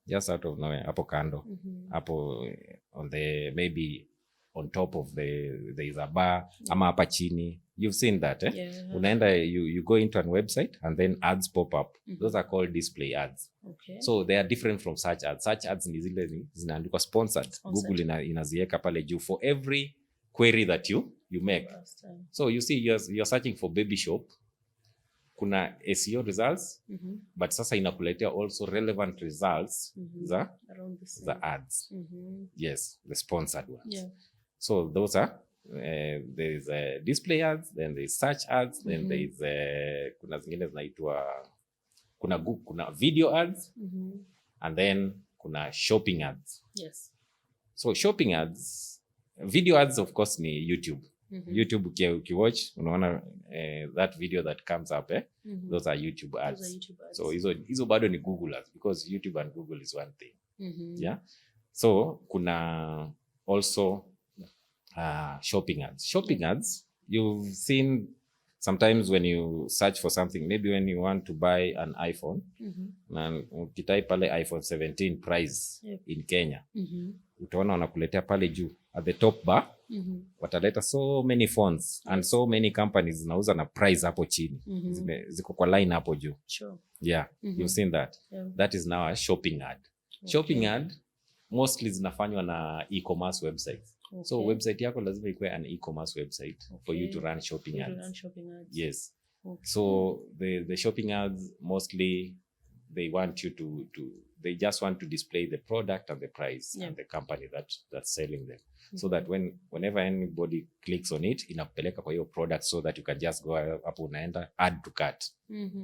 just out of nowhere, hapo kando, hapo on the, maybe on top of there is a bar, ama hapa chini. You've seen that, eh? Yeah. Unaenda, you go into a website and then ads pop up. Those are called display ads. Okay. So they are different from search ads. Search ads ni zile zinaandikwa sponsored. Google inaziweka pale juu for every query that you make. So you see, you're searching for baby shop, kuna SEO results, but sasa inakuletea also relevant results za ads. Yes, the sponsored ones. Yeah. So those are there's display ads, then there's search ads, then there's kuna zingine zinaitwa kuna video ads, and then kuna shopping ads. Yes. So shopping ads, video ads of course ni YouTube. YouTube ukiwatch unaona that video that comes up, those are YouTube ads. So hizo bado ni Google ads, because YouTube and Google is one thing. Yeah. So kuna also shopping ads. Shopping ads, you've seen sometimes when you search for something, maybe when you want to buy an iPhone, na ukitype pale iPhone 17 price in Kenya, utaona wanakuletea pale juu at the top bar, wataleta so many phones and so many companies zinauza na price hapo chini, ziko kwa line hapo juu. Sure. Yeah, you've seen that. That is now a shopping ad. Shopping ad mostly zinafanywa na e-commerce websites. So website yako lazima ikuwe an e-commerce website for you to run shopping ads. Yes. So the shopping ads mostly they want you to they just want to display the product and the price and the company that's selling them. So that whenever anybody clicks on it, inapeleka kwa hiyo product, so that you can just go hapo unaenda add to cart.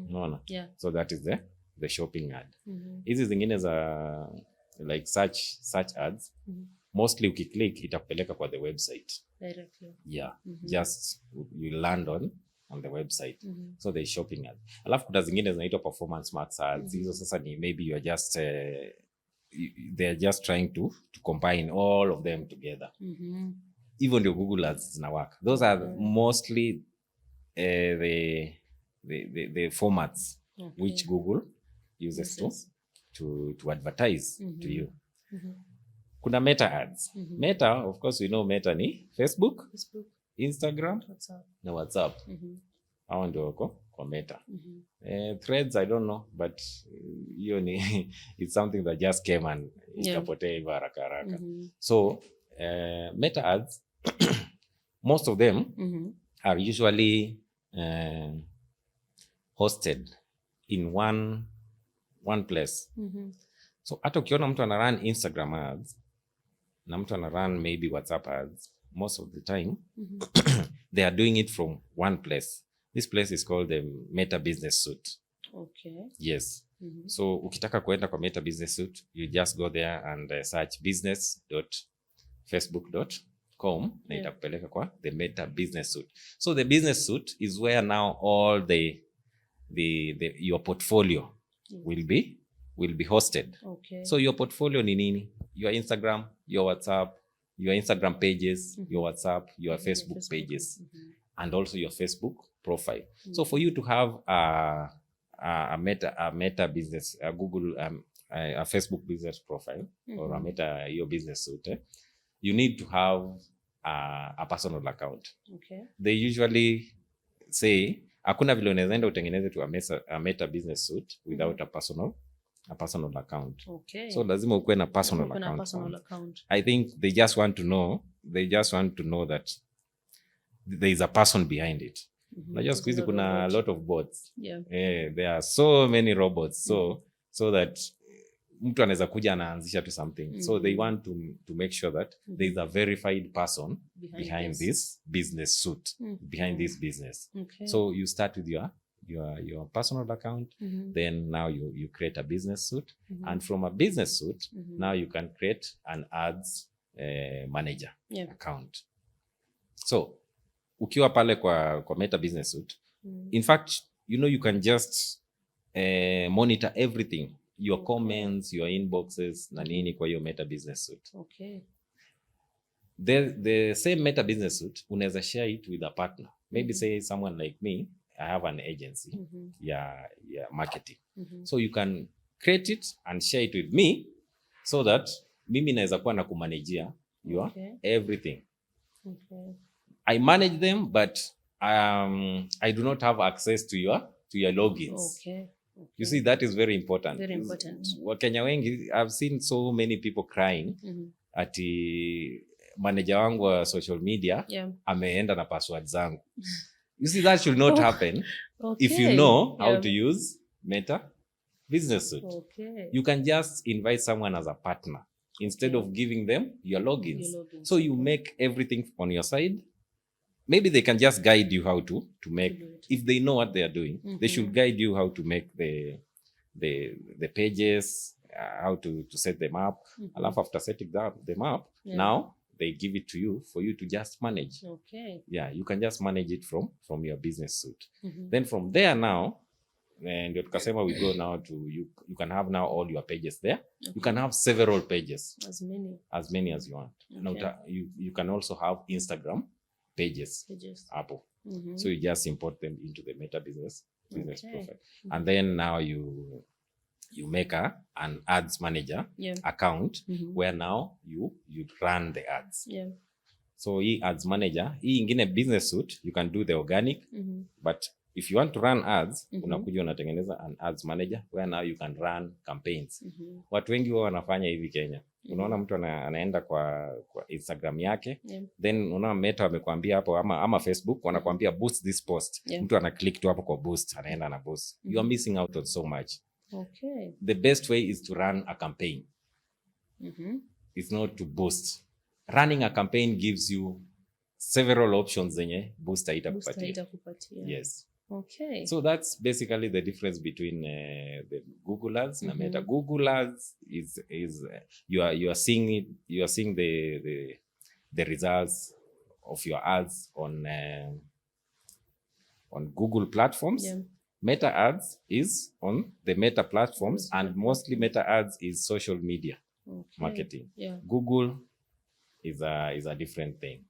Unaona? Yeah. So that is the shopping ad. Hizi zingine za like search ads, mostly ukiclick itakupeleka kwa the website directly. Yeah. Just you land on the website. So the shopping ads. Alafu kuna zingine zinaitwa performance marks ads. Hizo sasa ni maybe you are just they're just trying to combine all of them together. Even the Google ads zinawaka. Those are mostly the formats which Google uses to advertise to you. Kuna meta ads. Meta, of course we know meta ni Facebook, Instagram, na WhatsApp. Hao ndio wako kwa meta. Threads I don't know, but hiyo ni it's something that just came and ikapotea hivyo haraka. So meta ads most of them are usually hosted in one place. So hata ukiona mtu ana run Instagram ads na mtu ana run maybe WhatsApp ads, most of the time they are doing it from one place. This place is called the Meta Business Suite. Okay. Yes. So ukitaka kuenda kwa Meta Business Suite, you just go there and search business.facebook.com na itakupeleka kwa the Meta Business Suite. So the Business Suite is where now all your portfolio will be hosted. Okay. So your portfolio ni nini? Your Instagram, your WhatsApp, your Instagram pages, your WhatsApp, your Facebook pages, and also your Facebook profile. So for you to have a meta business, a Google a Facebook business profile or a Meta your business suit, you need to have a personal account. Okay. They usually say hakuna vile unaweza enda utengeneze tu a Meta business suit without a personal account. Okay. So lazima ukuwe na personal account. I think they just want to know that there is a person behind it. Najua siku hizi kuna a lot of bots. Yeah. There are so many robots. So that mtu anaweza kuja anaanzisha to something. So they want to make sure that there is a verified person behind this business suit, behind this business. Okay. So you start with your personal account, then now you create a business suit, and from a business suit, now you can create an ads manager account. So ukiwa pale kwa Meta business suit, in fact, you can just monitor everything, your comments, your inboxes, na nini kwa hiyo Meta business suit. Okay. The same Meta business suit, unaweza share it with a partner. Maybe say someone like me, I have an agency, marketing. So you can create it and share it with me so that mimi naweza kuwa na kumanagea your everything. Okay. I manage them, but I do not have access to your logins. Okay. You see, that is very important. Very important. Wakenya wengi, I've seen so many people crying ati manager wangu wa social media ameenda na password zangu. You see, that should not happen if you know how to use Meta business suit. Okay. You can just invite someone as a partner instead of giving them your logins. So you make everything on your side. Maybe they can just guide you how to make, if they know what they are doing, they should guide you how to make the pages, how to set them up. And after setting them up, now they give it to you for you to just manage. Okay. Yeah, you can just manage it from your business suit. Then from there now, and tukasema we go now to you can have now all your pages there. You can have several pages. As many as you want. Now you can also have Instagram pages. Apple. So you just import them into the Meta business profile. And then now you make an ads manager account where now you run the ads. So ads manager, ingine business suit, you can do the organic, but if you want to run ads, unakuja unatengeneza an ads manager where now you can run campaigns. Watu wengi wao wanafanya hivi Kenya. Unaona mtu anaenda kwa Instagram yake, then unaona Meta wamekwambia hapo ama Facebook wanakwambia boost this post. Mtu ana click tu hapo kwa boost, anaenda na boost. You are missing out on so much. Okay. The best way is to run a campaign. It's not to boost. Running a campaign gives you several options zenye boost haitakupatia. Yes. Okay. So that's basically the difference between the Google Ads and Meta. Google Ads is you are seeing the results of your ads on Google platforms. Meta Ads is on the Meta platforms, and mostly Meta Ads is social media marketing. Google is a different thing.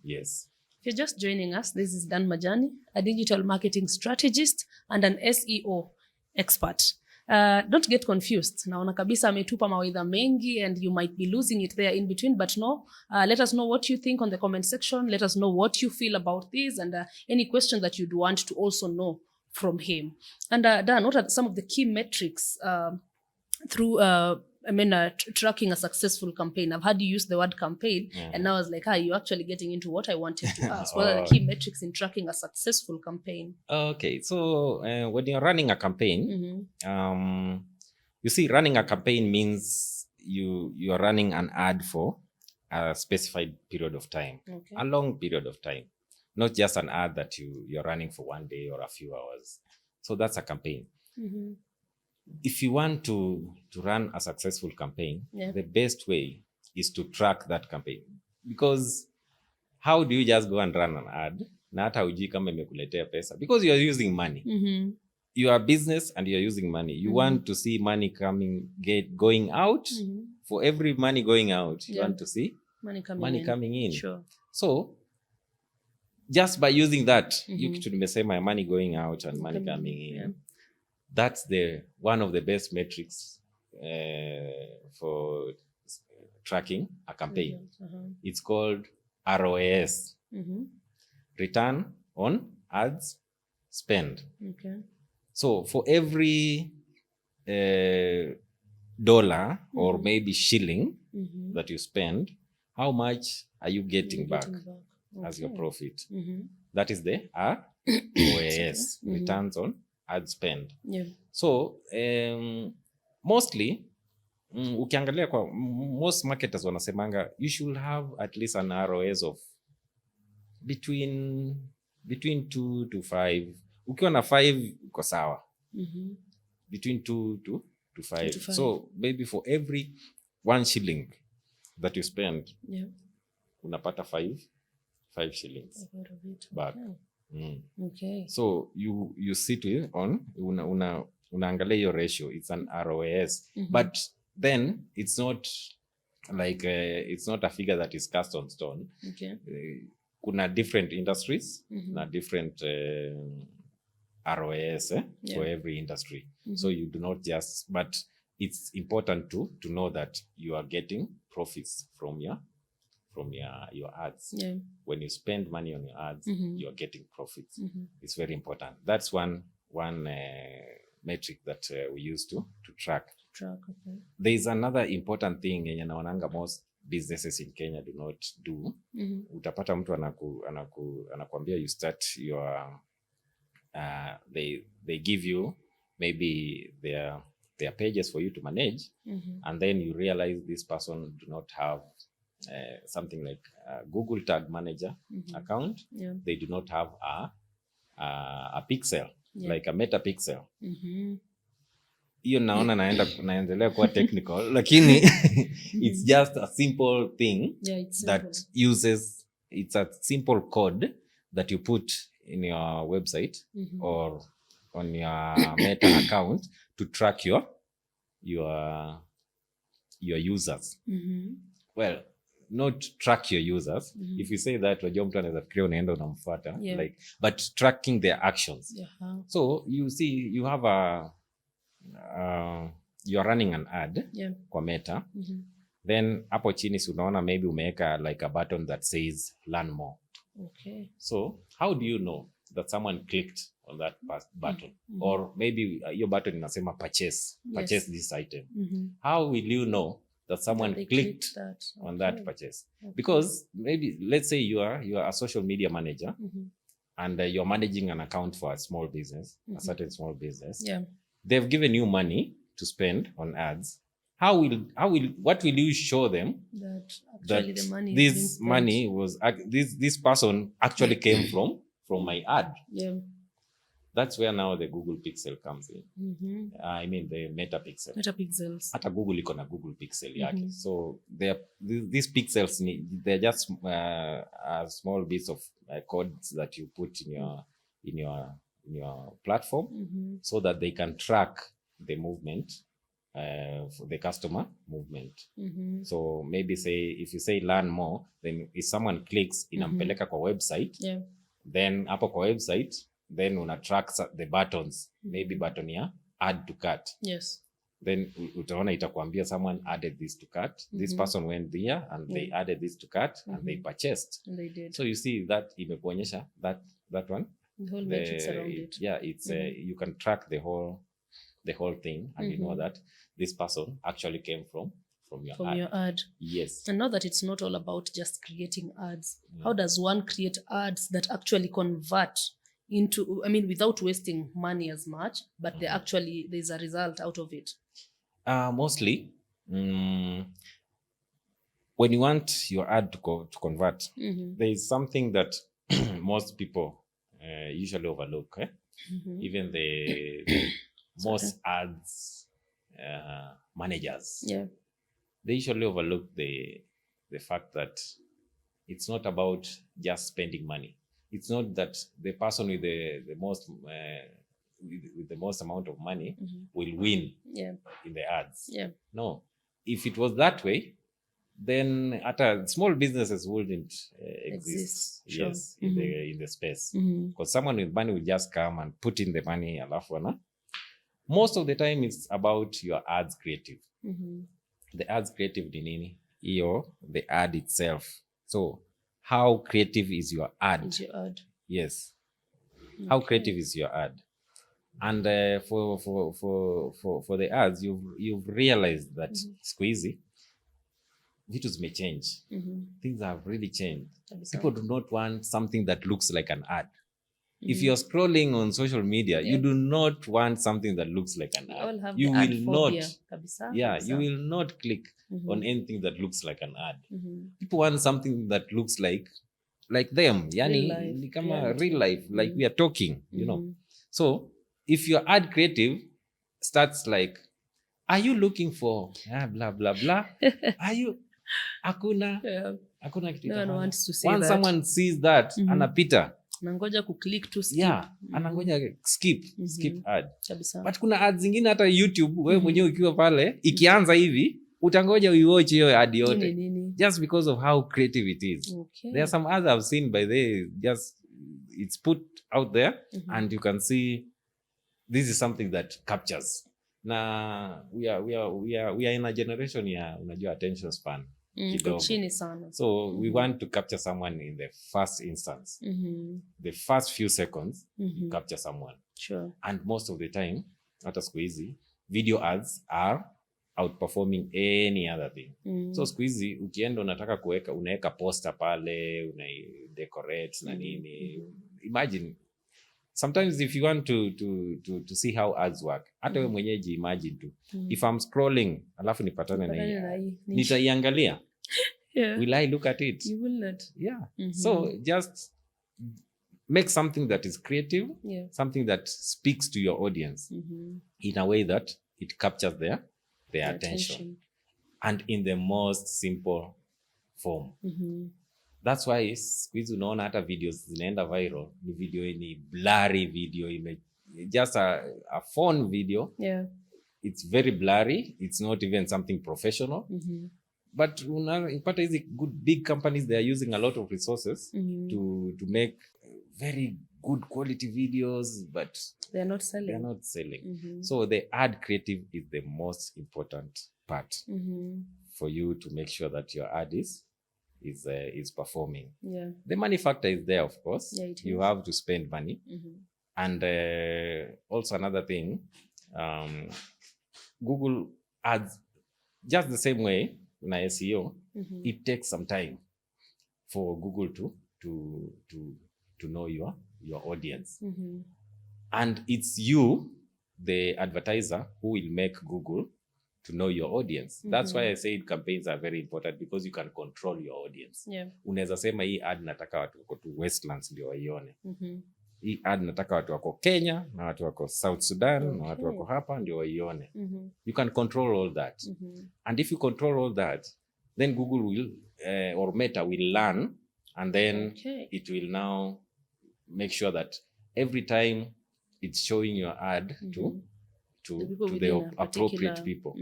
Yes. If you're just joining us, this is Dan Majani, a digital marketing strategist and an SEO expert. Don't get confused. Naona kabisa ametupa mawaidha mengi and you might be losing it there in between, but no, let us know what you think on the comment section. Let us know what you feel about this and any question that you'd want to also know from him. And Dan, what are some of the key metrics through tracking a successful campaign? I've heard you use the word campaign, and now I was like, you're actually getting into what I wanted to ask. What are the key metrics in tracking a successful campaign? Okay, so when you're running a campaign, you see, running a campaign means you are running an ad for a specified period of time, a long period of time, not just an ad that you're running for one day or a few hours. So that's a campaign. If you want to run a successful campaign, the best way is to track that campaign. Because how do you just go and run an ad? Na hata hujui kama imekuletea pesa. Because you are using money. You are a business and you are using money. You want to see money going out. For every money going out, you want to see money coming in. Sure. So, just by using that, you kitu nimesema money going out and money coming in. That's one of the best metrics for tracking a campaign. It's called ROAS, return on ads spend. Okay. So for every dollar or maybe shilling that you spend, how much are you getting back as your profit? That is the ROAS, returns on ad spend. Yeah. So mostly ukiangalia kwa most marketers wanasemanga you should have at least an ROAS of between 2 to 5. Ukiwa na 5 uko sawa. Between 2 to 5. So maybe for every 1 shilling that you spend, unapata 5 shillings back. Okay. So you sit with on unaangalia your ratio. It's an ROAS, but then it's not like it's not a figure that is cast on stone. Okay. Kuna different industries na different ROAS for every industry. So you do not just, but it's important to know that you are getting profits from your ads. Yeah. When you spend money on your ads, you are getting profits. It's very important. That's one metric that we use to track. Okay. There is another important thing yenye naonanga most businesses in Kenya do not do. Utapata mtu anakuambia you start your they give you maybe their pages for you to manage, and then you realize this person do not have something like a Google Tag Manager account. They do not have a pixel, like a meta pixel. Hiyo naona naendelea kuwa technical, lakini it's just a simple thing that uses, it's a simple code that you put in your website or on your meta account to track your users. Well, not track your users. If you say that, wajua mtu anaweza fikiria unaenda unamfuata, like, but tracking their actions. So you see, you have you're running an ad kwa meta, then hapo chini si unaona maybe umeweka like a button that says learn more. Okay. So how do you know that someone clicked on that button? Or maybe your button inasema purchase this item. How will you know that someone clicked that on that purchase? Because maybe let's say you are a social media manager and you're managing an account for a small business, a certain small business. They've given you money to spend on ads. What will you show them that the money this money was this person actually came from my ad? That's where now the Google Pixel comes in. I mean the Meta Pixels. Hata Google iko na Google Pixel yake. So these pixels, they're just a small bits of codes that you put in your platform, so that they can track the movement, for the customer movement. So maybe if you say learn more, then if someone clicks inampeleka kwa website, then hapo kwa website, then una track the buttons, maybe button ya add to cart. Then utaona itakwambia someone added this to cart. This person went there and they added this to cart and they purchased. And they did. So you see that imekuonyesha that one. The whole metrics around it. Yeah, it's you can track the whole thing, and you know that this person actually came from your ad. Yes. And now that it's not all about just creating ads, how does one create ads that actually convert into, I mean, without wasting money as much, but there's a result out of it? Mostly, when you want your ad to convert, there is something that most people usually overlook. Even the most ads managers, they usually overlook the fact that it's not about just spending money. It's not that the person with the most with the most amount of money will win in the ads. No, if it was that way, then small businesses wouldn't exist. Yes, in the space, because someone with money will just come and put in the money, alafu most of the time it's about your ads creative. The ads creative ni nini? Iyo, the ad itself. So how creative is your ad? Yes. How creative is your ad? And for the ads, you've realized that squeezy vitu zimechange. Things have really changed. People do not want something that looks like an ad. If you're scrolling on social media, you do not want something that looks like an ad. You will not. You will not click on anything that looks like an ad. People want something that looks like them. Yani kama real life, like we are talking, you know. So if your ad creative starts like, are you looking for blah blah blah? Are you hakuna kitu. No one wants to say Once that. someone sees that, anapita. Nangoja kuclick to skip. Anangoja skip ad. But kuna ads zingine hata YouTube wewe mwenyewe ukiwa pale ikianza hivi utangoja uiwatch hiyo ad yote just because of how creative it is. There are some ads I've seen by the just it's put out there and you can see this is something that captures. Na we are in a generation ya unajua attention span. Chini sana. So we want to capture someone in the first instance. The first few seconds to capture someone. Sure. And most of the time, hata siku hizi, video ads are outperforming any other thing. So siku hizi ukienda unataka unaweka poster pale, decorate na nini. Imagine sometimes if you want to see how ads work, hata wewe mwenyewe imagine tu. If I'm scrolling, alafu nipatane na hii. Nitaiangalia. Will I look at it? You will not. So just make something that is creative, something that speaks to your audience in a way that it captures their attention. And in the most simple form. That's why squeeze unaona hata videos zinaenda viral, ni video ni blurry video, just a phone video. It's very blurry, it's not even something professional. But unapata hizi good big companies, they are using a lot of resources to make very good quality videos, but they are not selling. So the ad creative is the most important part for you to make sure that your ad is performing. The money factor is there, of course. You have to spend money. And also another thing, Google ads, just the same way na SEO, it takes some time for Google to know your audience. And it's you, the advertiser, who will make Google to know your audience. That's why I say campaigns are very important, because you can control your audience. Unaweza sema hii ad nataka watu wako tu Westlands ndio waione. Hii ad nataka watu wako Kenya na watu wako South Sudan na watu wako hapa ndio waione. You can control all that. And if you control all that, then Google will or Meta will learn, and then it will now make sure that every time it's showing your ad to the appropriate people.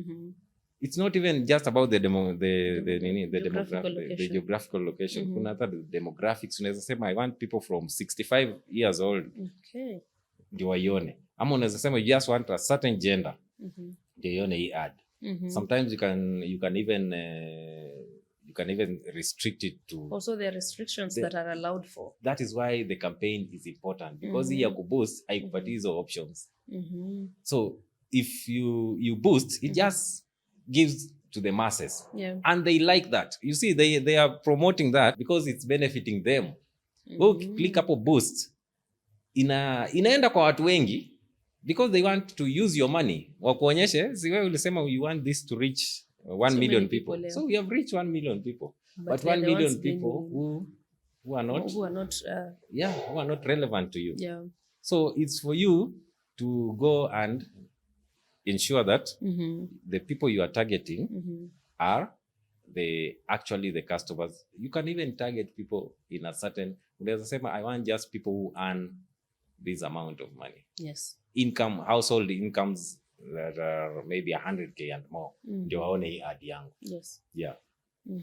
It's not even just about the geographical location. Kuna hata demographics. Unaweza sema I want people from 65 years old ndio waione, ama unaweza sema you just want a certain gender ndio ione hii ad. Sometimes you can even restrict it to. Also there are restrictions that are allowed for. That is why the campaign is important, because hii ya kuboost haikupatii hizo options. So if you boost, it just gives to the masses, and they like that. You see, they are promoting that because it's benefiting them. Click up or boost inaenda kwa watu wengi because they want to use your money. Wakuonyeshe, si wewe ulisema you want this to reach 1 million people. So we have reached 1 million people, but 1 million people who are not relevant to you. So it's for you to go and ensure that the people you are targeting are actually the customers. You can even target people in a certain, unaweza sema I want just people who earn this amount of money. Income, household incomes that are maybe 100K and more. Ndio waone hii ad yangu.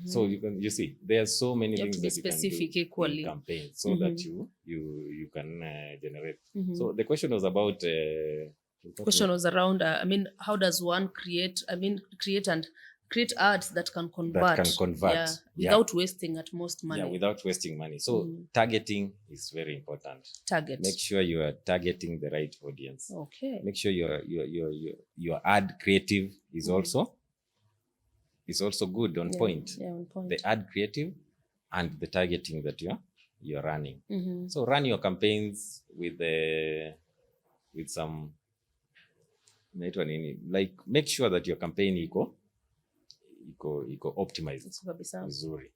So you see, there are so many things that you can do in campaigns so that you can generate. So the question was about Question was around, how does one create ads that can convert? Yeah, without wasting at most money. Yeah, without wasting money. So targeting is very important. Target. Make sure you are targeting the right audience. Okay. Make sure your ad creative is also good, on point. Yeah, on point. The ad creative and the targeting that you're running. So run your campaigns with some, like, make sure that your campaign iko optimized vizuri.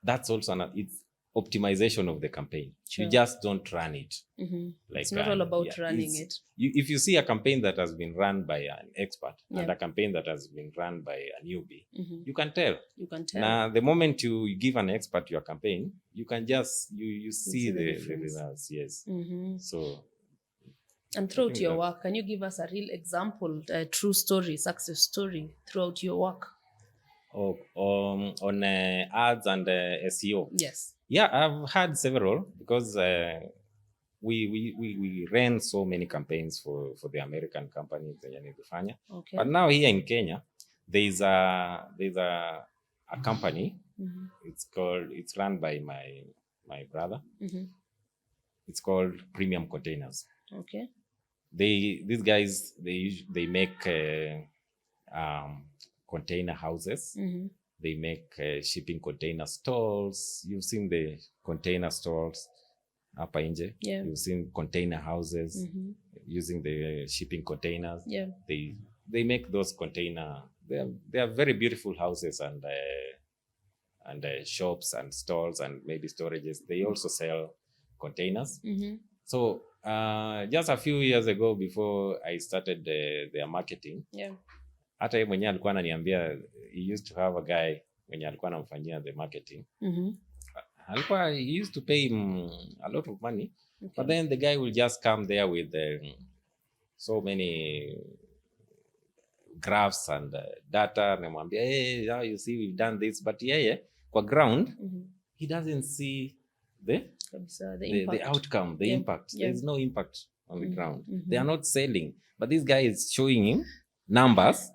That's also it's optimization of the campaign. Sure. You just don't run it. Like, it's not all about running it. If you see a campaign that has been run by an expert and a campaign that has been run by a newbie, you can tell. Now, the moment you give an expert your campaign, you can just you see the results. Yes. So. And throughout your work, can you give us a real example, a true story, success story throughout your work? On ads and SEO. Yes. Yeah, I've had several, because we ran so many campaigns for the American companies. Okay. But now here in Kenya, there's a company. It's run by my brother. It's called Premium Containers. Okay. These guys, they make container houses. They make shipping container stalls. You've seen the container stalls up inje. Yeah. You've seen container houses using the shipping containers. Yeah. They make those container. They are very beautiful houses and shops and stalls and maybe storages. They also sell containers. So just a few years ago, before I started their marketing, hata yeye mwenyewe alikuwa ananiambia, he used to have a guy mwenye alikuwa anamfanyia the marketing. He used to pay him a lot of money. Okay. But then the guy will just come there with so many graphs and data, namwambia, hey, now you see we've done this, but kwa ground he doesn't see the outcome, the impact. There's no impact on the ground. They are not selling, but this guy is showing him numbers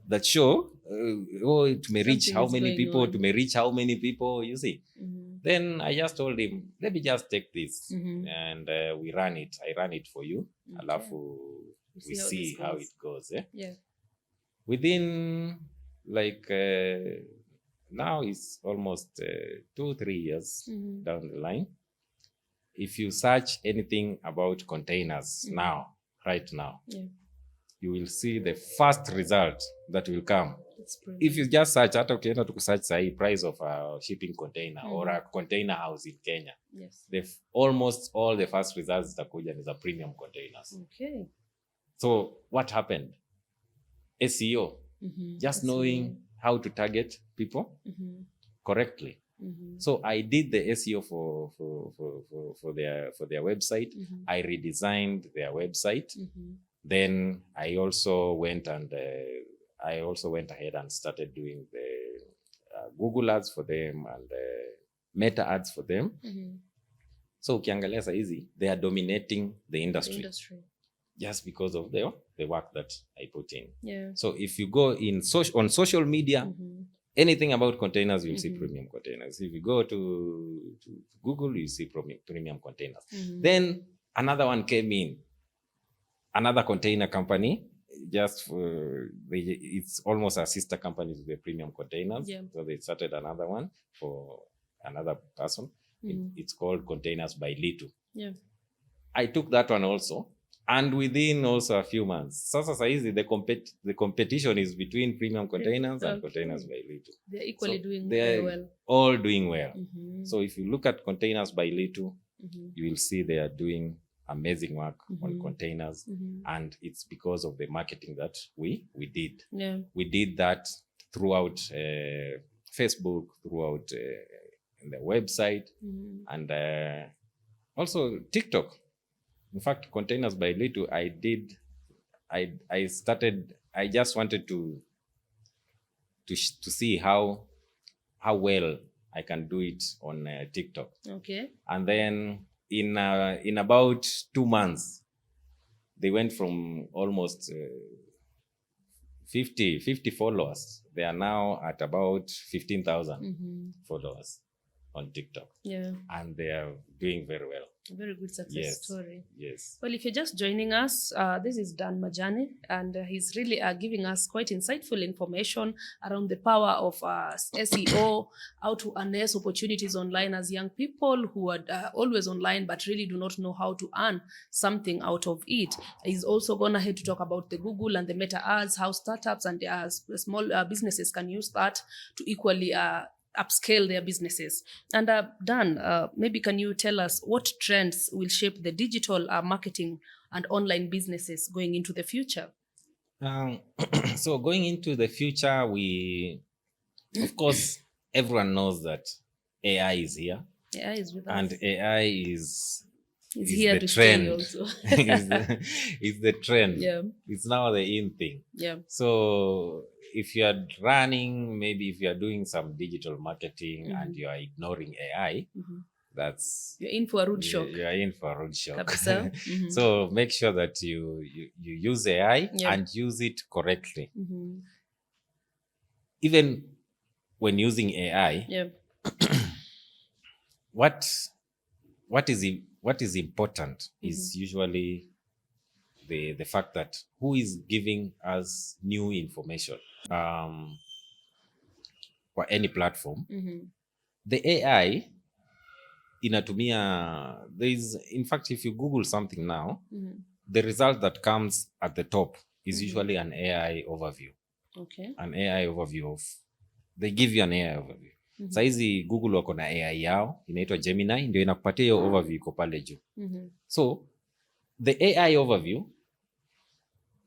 that show to may reach how many people, you see. Then I just told him, let me just take this and we run it. I run it for you. Alafu we see how it goes. Within like now it's almost 2-3 years down the line. If you search anything about containers right now, you will see the first result that will come. If you just search, hata ukienda tu search say price of a shipping container or a container house in Kenya, almost all the first results zitakuja ni za premium containers. Okay. So what happened? SEO, just knowing how to target people correctly. So I did the SEO for their website. I redesigned their website. Then I also went ahead and started doing the Google ads for them and Meta ads for them. So ukiangalia saa hizi, they are dominating the industry. Just because of the work that I put in. So if you go on social media, anything about containers, you'll see premium containers. If you go to Google, you see premium containers. Then another one came in. Another container company, it's almost a sister company to the premium containers. So they started another one for another person. It's called Containers by Litu. I took that one also. And within also a few months, sasa saizi the competition is between premium containers and Containers by Litu. They're equally doing very well. All doing well. So if you look at Containers by Litu, you will see they are doing amazing work on containers, and it's because of the marketing that we did. We did that throughout Facebook, throughout the website, and also TikTok. In fact, Containers by Litu, I just wanted to see how well I can do it on TikTok. Okay. And then in about 2 months, they went from almost 50 followers. They are now at about 15,000 followers on TikTok. Yeah. And they are doing very well. A very good success story. Yes. Well, if you're just joining us, this is Dan Majani, and he's really giving us quite insightful information around the power of SEO, how to harness opportunities online as young people who are always online but really do not know how to earn something out of it. He's also gone ahead to talk about the Google and the Meta ads, how startups and small businesses can use that to equally upscale their businesses. And Dan, maybe can you tell us what trends will shape the digital marketing and online businesses going into the future? So going into the future, of course, everyone knows that AI is here. AI is with us. And AI is here the to trend. stay also. It's the trend. Yeah. It's now the in thing. Yeah. So if you are running, maybe if you are doing some digital marketing and you are ignoring AI, you're in for a rude shock. You are in for a rude shock. So make sure that you use AI and use it correctly. Even when using AI, what is important is usually the fact that who is giving us new information for any platform. The AI inatumia, in fact, if you Google something now, the result that comes at the top is usually an AI overview. Okay. An AI overview they give you an AI overview. Saizi Google wako na AI yao inaitwa Gemini, ndio inakupatia hiyo overview iko pale juu. So the AI overview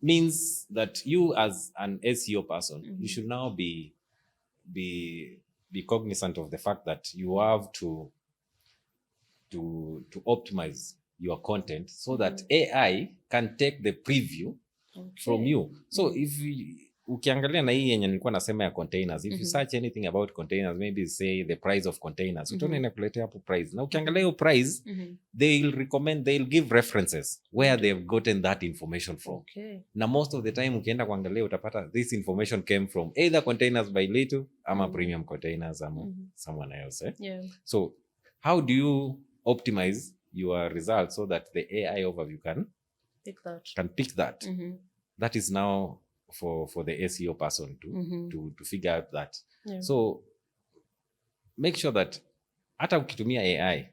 means that you as an SEO person, you should now be cognizant of the fact that you have to optimize your content so that AI can take the preview from you. So if ukiangalia na hii yenye nilikuwa nasema ya containers, if you search anything about containers, maybe say the price of containers, utaona inakuletea hapo price. Na ukiangalia hiyo price, they'll give references where they've gotten that information from. Okay. Na most of the time ukienda kuangalia utapata this information came from either containers by Little ama premium containers ama someone else. Yeah. So how do you optimize your results so that the AI overview can pick that? That is now for the SEO person to figure out that. Yeah. So make sure that hata ukitumia AI,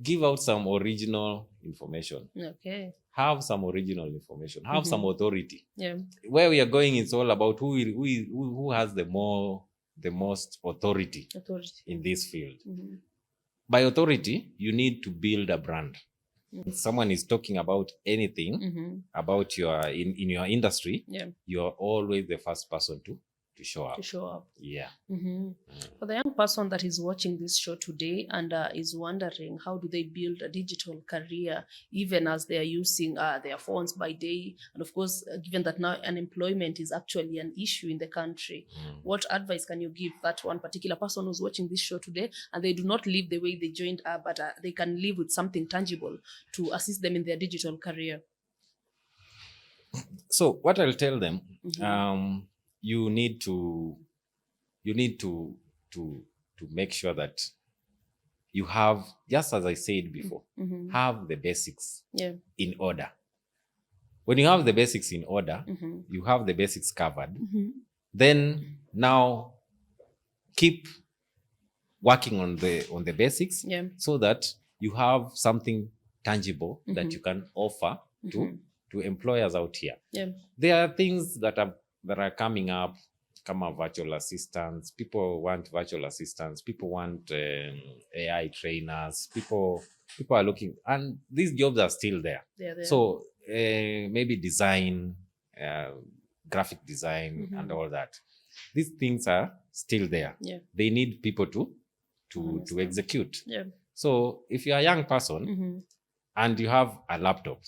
give out some original information. Okay. Have some original information. Have some authority. Yeah. Where we are going, it's all about who has the most authority in this field. By authority, you need to build a brand. If someone is talking about anything about in your industry, you're always the first person to show up. Yeah. For the young person that is watching this show today and is wondering how do they build a digital career even as they are using their phones by day, and of course given that now unemployment is actually an issue in the country, what advice can you give that one particular person who's watching this show today and they do not live the way they joined but they can live with something tangible to assist them in their digital career? So what I'll tell them, you need to make sure that you have, just as I said before, have the basics in order. When you have the basics in order, you have the basics covered, then now keep working on the basics so that you have something tangible that you can offer to employers out here. There are things that are coming up, virtual assistants. People want virtual assistants. People want AI trainers. People are looking, and these jobs are still there. So maybe design, graphic design, and all that. These things are still there. They need people to execute. So if you're a young person and you have a laptop,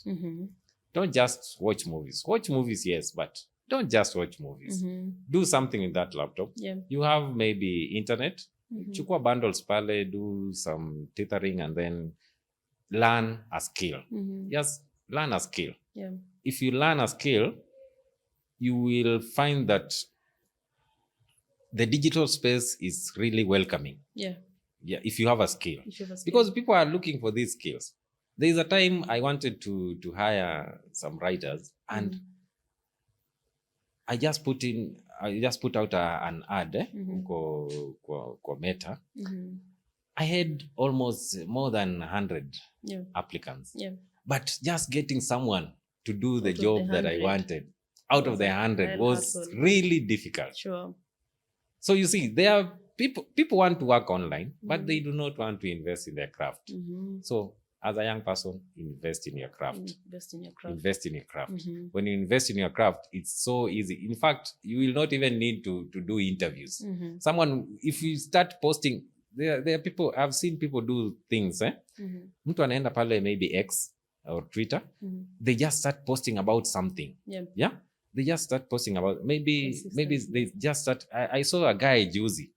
don't just watch movies. Watch movies, yes, but don't just watch movies. Do something with that laptop. You have maybe internet. Chukua bundles pale, do some tethering, and then learn a skill. Just learn a skill. if you learn a skill, you will find that the digital space is really welcoming. If you have a skill. Because people are looking for these skills. There is a time I wanted to hire some writers, and I just put out an ad kwa Meta. I had almost more than 100 applicants. But just getting someone to do the job that I wanted out of the 100 was really difficult. So you see, there are people want to work online, but they do not want to invest in their craft. So as a young person, invest in your craft. Invest in your craft. When you invest in your craft, it's so easy. In fact, you will not even need to do interviews. Someone, if you start posting, there are people, I've seen people do things. Mtu anaenda pale maybe X or Twitter. They just start posting about something. They just start posting about maybe they just start. I saw a guy Juicy.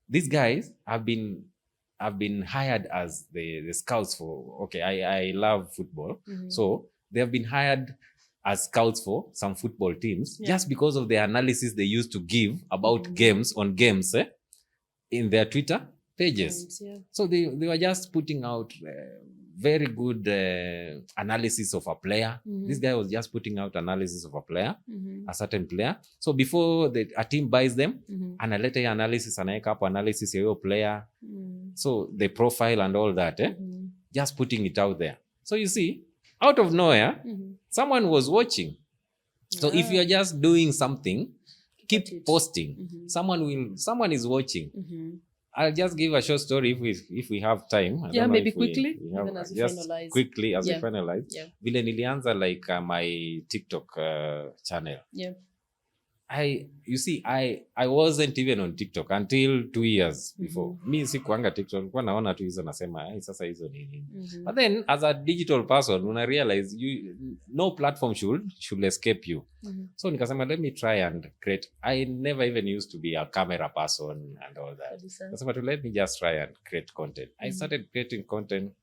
These guys have been hired as the scouts for. Okay, I love football, so they have been hired as scouts for some football teams just because of the analysis they used to give about games in their Twitter pages. So they were just putting out very good analysis of a player. This guy was just putting out analysis of a player, a certain player. So before a team buys them, analeta ya analysis, anaeka hapo analysis ya hiyo player. So the profile and all that, just putting it out there. So you see, out of nowhere, someone was watching. So if you are just doing something, keep posting. Someone is watching. I'll just give a short story if we have time. Maybe quickly. Quickly as we finalize. Vile nilianza like my TikTok channel. I wasn't even on TikTok until 2 years before. Mi sikuanga TikTok, nilikuwa naona tu hizo nasema, sasa hizo nini. But then as a digital person, when I realized no platform should escape you. So nikasema, let me try and create. I never even used to be a camera person and all that. Nikasema, let me just try and create content. I started creating content.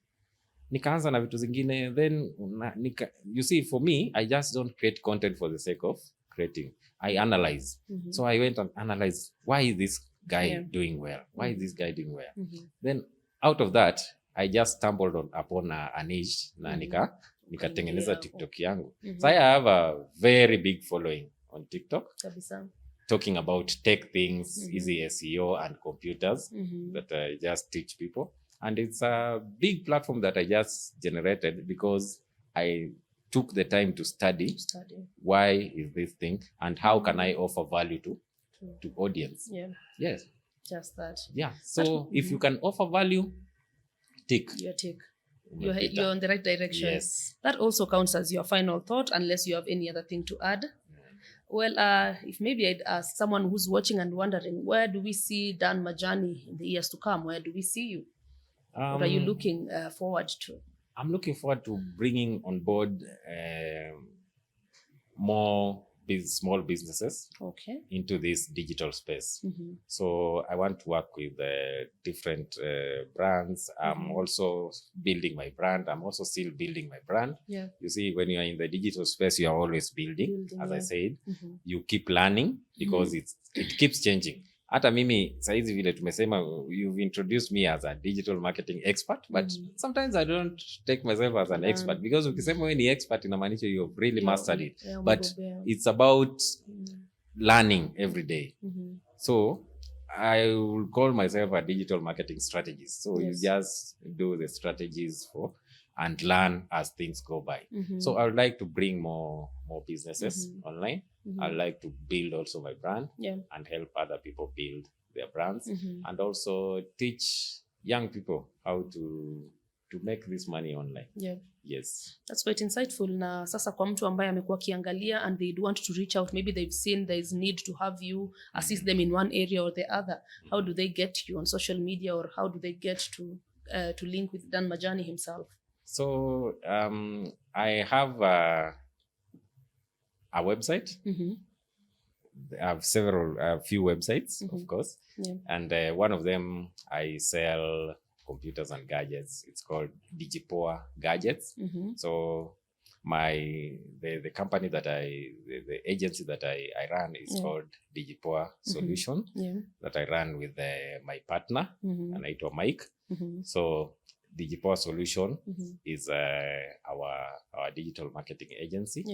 Nikaanza na vitu zingine. Then you see, for me, I just don't create content for the sake of creating. I analyze. So I went and analyzed, why is this guy doing well? Why is this guy doing well? Then out of that, I just stumbled upon a niche na nikatengeneza TikTok yangu. So I have a very big following on TikTok. Talking about tech things, easy SEO and computers that I just teach people. And it's a big platform that I just generated because I took the time to study why is this thing and how can I offer value to audience. Yes, just that. So if you can offer value, tick. You're on the right direction. Yes, that also counts as your final thought, unless you have any other thing to add. Well, if maybe I'd ask someone who's watching and wondering, where do we see Dan Majani in the years to come? Where do we see you? What are you looking forward to? I'm looking forward to bringing on board more small businesses into this digital space. So I want to work with different brands. I'm also building my brand. I'm also still building my brand. You see, when you are in the digital space, you are always building. As I said, you keep learning because it keeps changing. Hata mimi saizi vile tumesema, you've introduced me as a digital marketing expert, but sometimes I don't take myself as an expert, because ukisema wewe ni expert inamaanisha you've really mastered it. But it's about learning every day. So I will call myself a digital marketing strategist. So you just do the strategies and learn as things go by. So I would like to bring more businesses online. I'd like to build also my brand and help other people build their brands, and also teach young people how to make this money online. Yes. That's quite insightful. Na sasa kwa mtu ambaye amekuwa kiangalia and they'd want to reach out, maybe they've seen there is need to have you assist them in one area or the other. How do they get you on social media, or how do they get to link with Dan Majani himself? So I have a website. I have a few websites, of course. And one of them, I sell computers and gadgets. It's called Digipoa Gadgets. So the company that the agency that I run is called Digipoa Solution, that I run with my partner, anaitwa Mike. So Digipoa Solution is our digital marketing agency.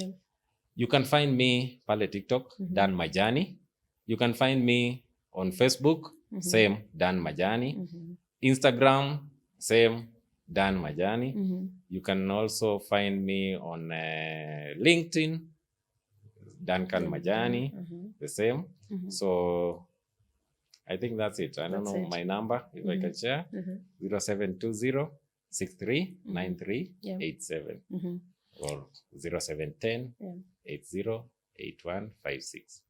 You can find me pale TikTok, Dan Majani. You can find me on Facebook, same Dan Majani. Instagram, same Dan Majani. You can also find me on LinkedIn, Duncan Majani, the same. So I think that's it. I don't know my number, if I can share, 0720 639387 or 0710 808156.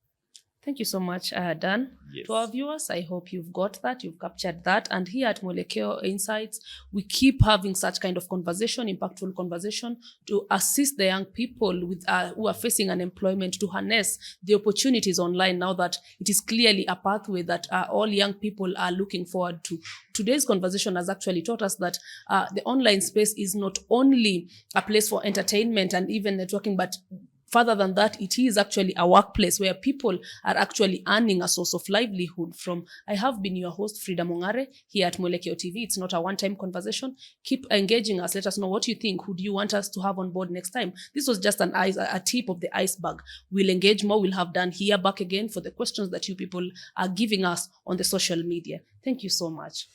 Thank you so much, Dan. Yes. To our viewers, I hope you've got that, you've captured that. And here at Mwelekeo Insights, we keep having such kind of conversation, impactful conversation, to assist the young people with who are facing unemployment to harness the opportunities online now that it is clearly a pathway that all young people are looking forward to. Today's conversation has actually taught us that the online space is not only a place for entertainment and even networking, but further than that, it is actually a workplace where people are actually earning a source of livelihood from. I have been your host, Frida Mongare, here at Mwelekeo TV. It's not a one-time conversation. Keep engaging us. Let us know what you think. Who do you want us to have on board next time? This was just a tip of the iceberg. We'll engage more. We'll have Dan here back again for the questions that you people are giving us on the social media. Thank you so much.